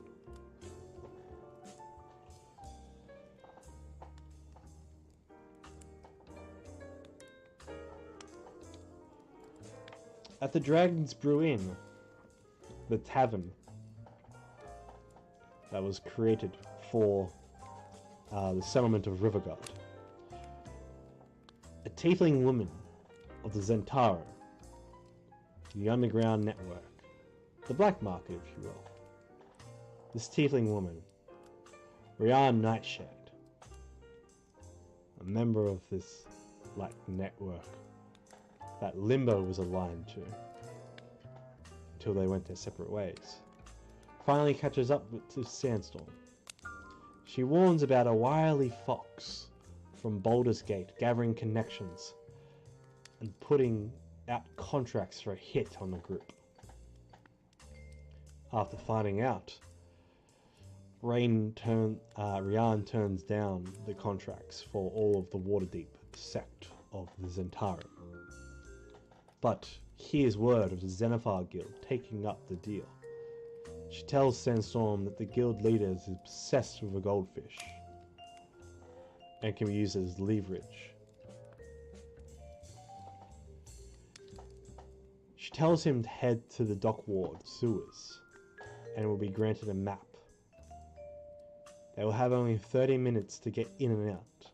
At the Dragon's Brew Inn, the tavern that was created for the settlement of Riverguard, a tiefling woman of the Zentaro, the underground network, the black market if you will. This tiefling woman, Rian Nightshade, a member of this network that Limbo was aligned to until they went their separate ways, finally catches up to Sandstorm. She warns about a wily fox from Baldur's Gate gathering connections and putting out contracts for a hit on the group. After finding out, Rian turns down the contracts for all of the Waterdeep sect of the Zentaro. But hears word of the Xenophar Guild taking up the deal. She tells Sandstorm that the guild leader is obsessed with a goldfish and can be used as leverage. She tells him to head to the dock ward sewers and will be granted a map. They will have only 30 minutes to get in and out.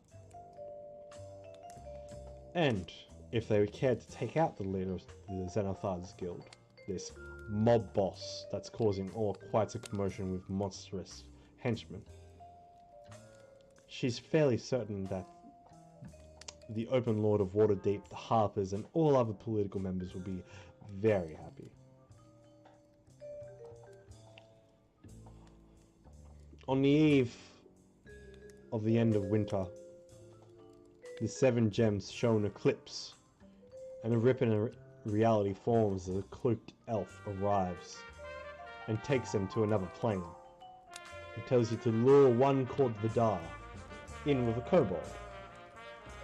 And if they cared to take out the leader of the Xenothar's guild, this mob boss that's causing quite a commotion with monstrous henchmen. She's fairly certain that the Open Lord of Waterdeep, the Harpers, and all other political members will be very happy. On the eve of the end of winter, the 7 gems show an eclipse, and a rip in reality forms as a cloaked elf arrives and takes them to another plane. He tells you to lure one called Vidar in with a kobold.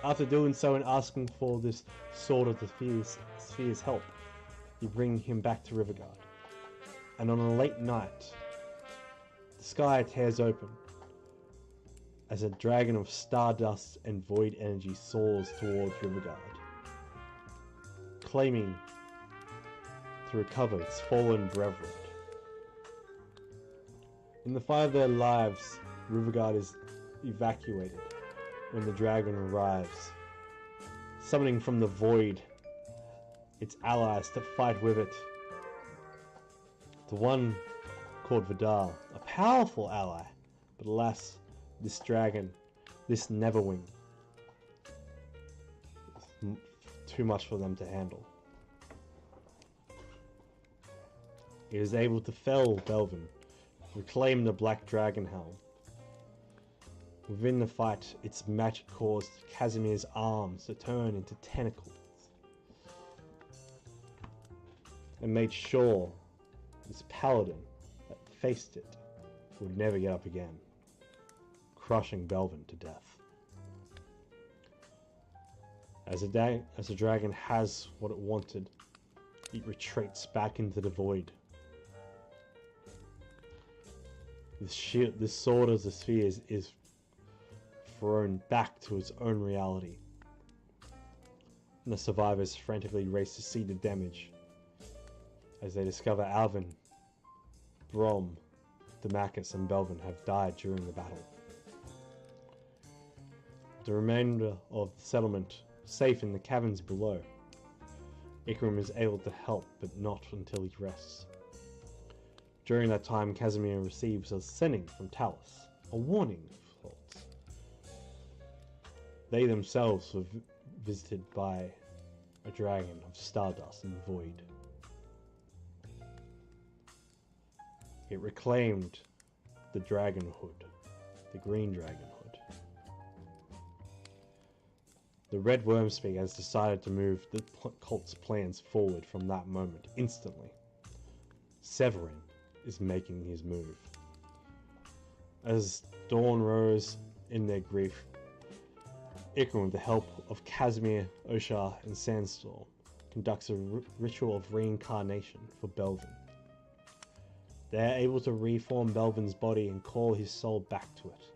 After doing so and asking for this Sword of the Sphere's help, you bring him back to Riverguard. And on a late night, the sky tears open as a dragon of stardust and void energy soars towards Riverguard, claiming to recover its fallen brethren. In the fight of their lives, Riverguard is evacuated when the dragon arrives, summoning from the void its allies to fight with it. The one called Vidar, a powerful ally, but alas, this dragon, this Neverwing, is too much for them to handle. It is able to fell Belvin, reclaim the Black Dragon Helm. Within the fight, its magic caused Casimir's arms to turn into tentacles, and made sure this paladin that faced it would never get up again, crushing Belvin to death. As the dragon has what it wanted, it retreats back into the void. This Sword of the Spheres is thrown back to its own reality, and the survivors frantically race to see the damage as they discover Alvin, Brom, Damacus, and Belvin have died during the battle. The remainder of the settlement safe in the caverns below, Ikram is able to help, but not until he rests. During that time, Casimir receives a sending from Talus, a warning of sorts. They themselves were visited by a dragon of stardust and void. It reclaimed the dragonhood, the green dragonhood. The Red Wormspeak has decided to move the cult's plans forward from that moment instantly. Severin is making his move. As dawn rose in their grief, Ikram, with the help of Casimir, Oshar, and Sandstorm, conducts a ritual of reincarnation for Belvin. They are able to reform Belvin's body and call his soul back to it,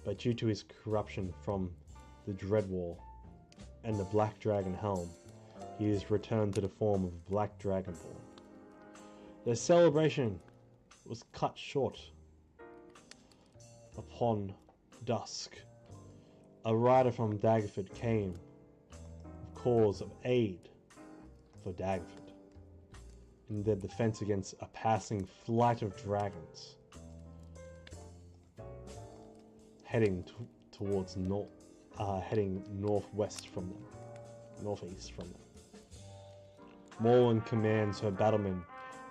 but due to his corruption from the Dread War and the Black Dragon Helm, he is returned to the form of a Black Dragonborn. Their celebration was cut short upon dusk. A rider from Daggerford came with cause of aid for Daggerford in their defense against a passing flight of dragons heading towards heading northwest from them, northeast from them. Morwen commands her battlemen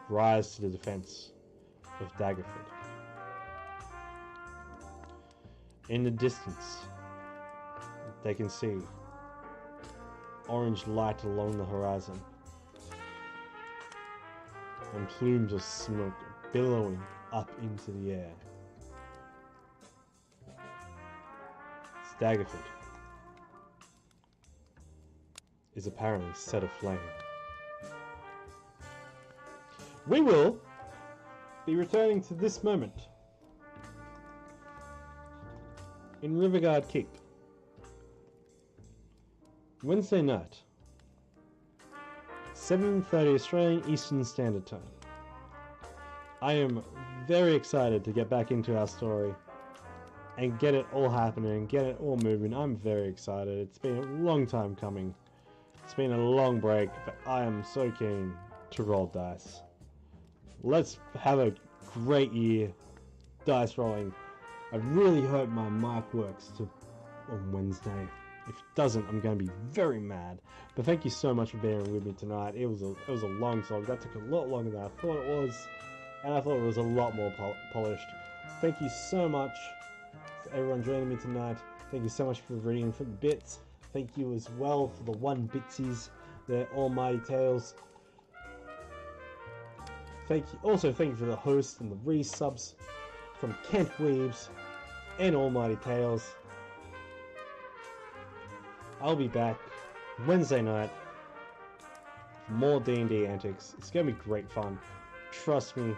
rise to the defense of Daggerford. In the distance, they can see orange light along the horizon and plumes of smoke billowing up into the air. Daggerford is apparently set aflame. We will be returning to this moment in Riverguard Keep. Wednesday night, 7:30 Australian Eastern Standard Time. I am very excited to get back into our story and get it all happening and get it all moving. I'm very excited. It's been a long time coming. It's been a long break, but I am so keen to roll dice. Let's have a great year dice rolling. I really hope my mic works on Wednesday. If it doesn't, I'm going to be very mad. But thank you so much for being with me tonight. It was a long slog. That took a lot longer than I thought it was, and I thought it was a lot more polished. Thank you so much for everyone joining me tonight. Thank you so much for reading for the bits. Thank you as well for the 1 bitsies, the Almighty Tales. Thank you for the host and the resubs from Kent Weaves and Almighty Tales. I'll be back Wednesday night for more D&D antics. It's going to be great fun. Trust me,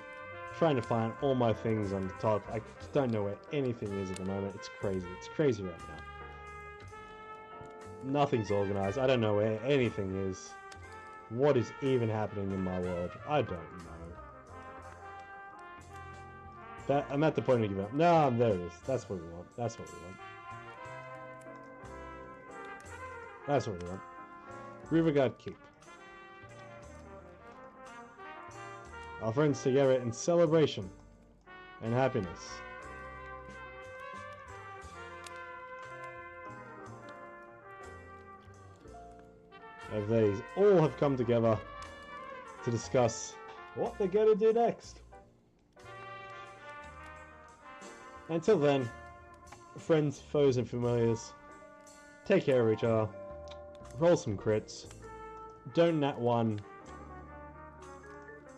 trying to find all my things on the top. I don't know where anything is at the moment. It's crazy. It's crazy right now. Nothing's organized. I don't know where anything is. What is even happening in my world? I don't know. I'm at the point of giving up. No, there it is. That's what we want. That's what we want. That's what we want. Riverguard Keep. Our friends together in celebration and happiness. As they all have come together to discuss what they're going to do next. Until then, friends, foes, and familiars, take care of each other, roll some crits, don't nat 1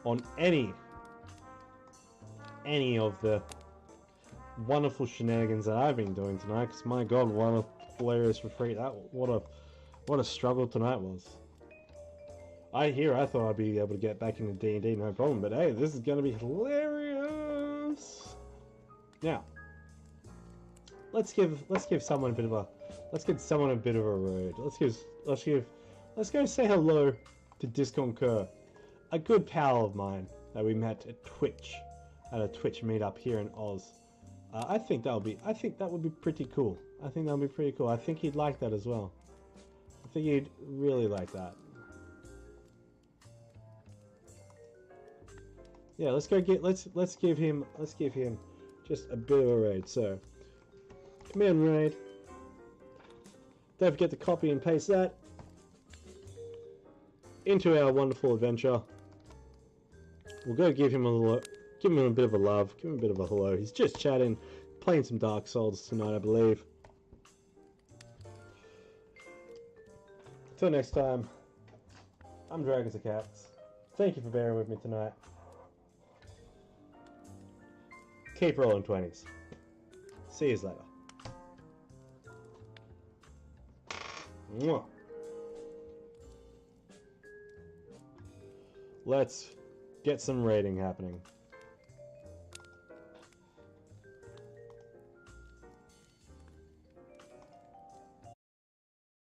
on any of the wonderful shenanigans that I've been doing tonight, because my god, what a hilarious retreat, what a struggle tonight was. I thought I'd be able to get back into D&D no problem, but hey, this is going to be hilarious. Now, let's give someone a bit of a road. Let's go say hello to Disconquer, a good pal of mine that we met at a Twitch meetup here in Oz. I think that would be pretty cool. I think he'd like that as well. I think he'd really like that. Yeah, let's give him just a bit of a raid. So, command raid. Don't forget to copy and paste that into our wonderful adventure. We'll go give him a bit of a love, give him a bit of a hello. He's just chatting, playing some Dark Souls tonight, I believe. Till next time, I'm Dragons and Cats. Thank you for bearing with me tonight. Keep rolling 20s. See you later. Mwah. Let's get some raiding happening.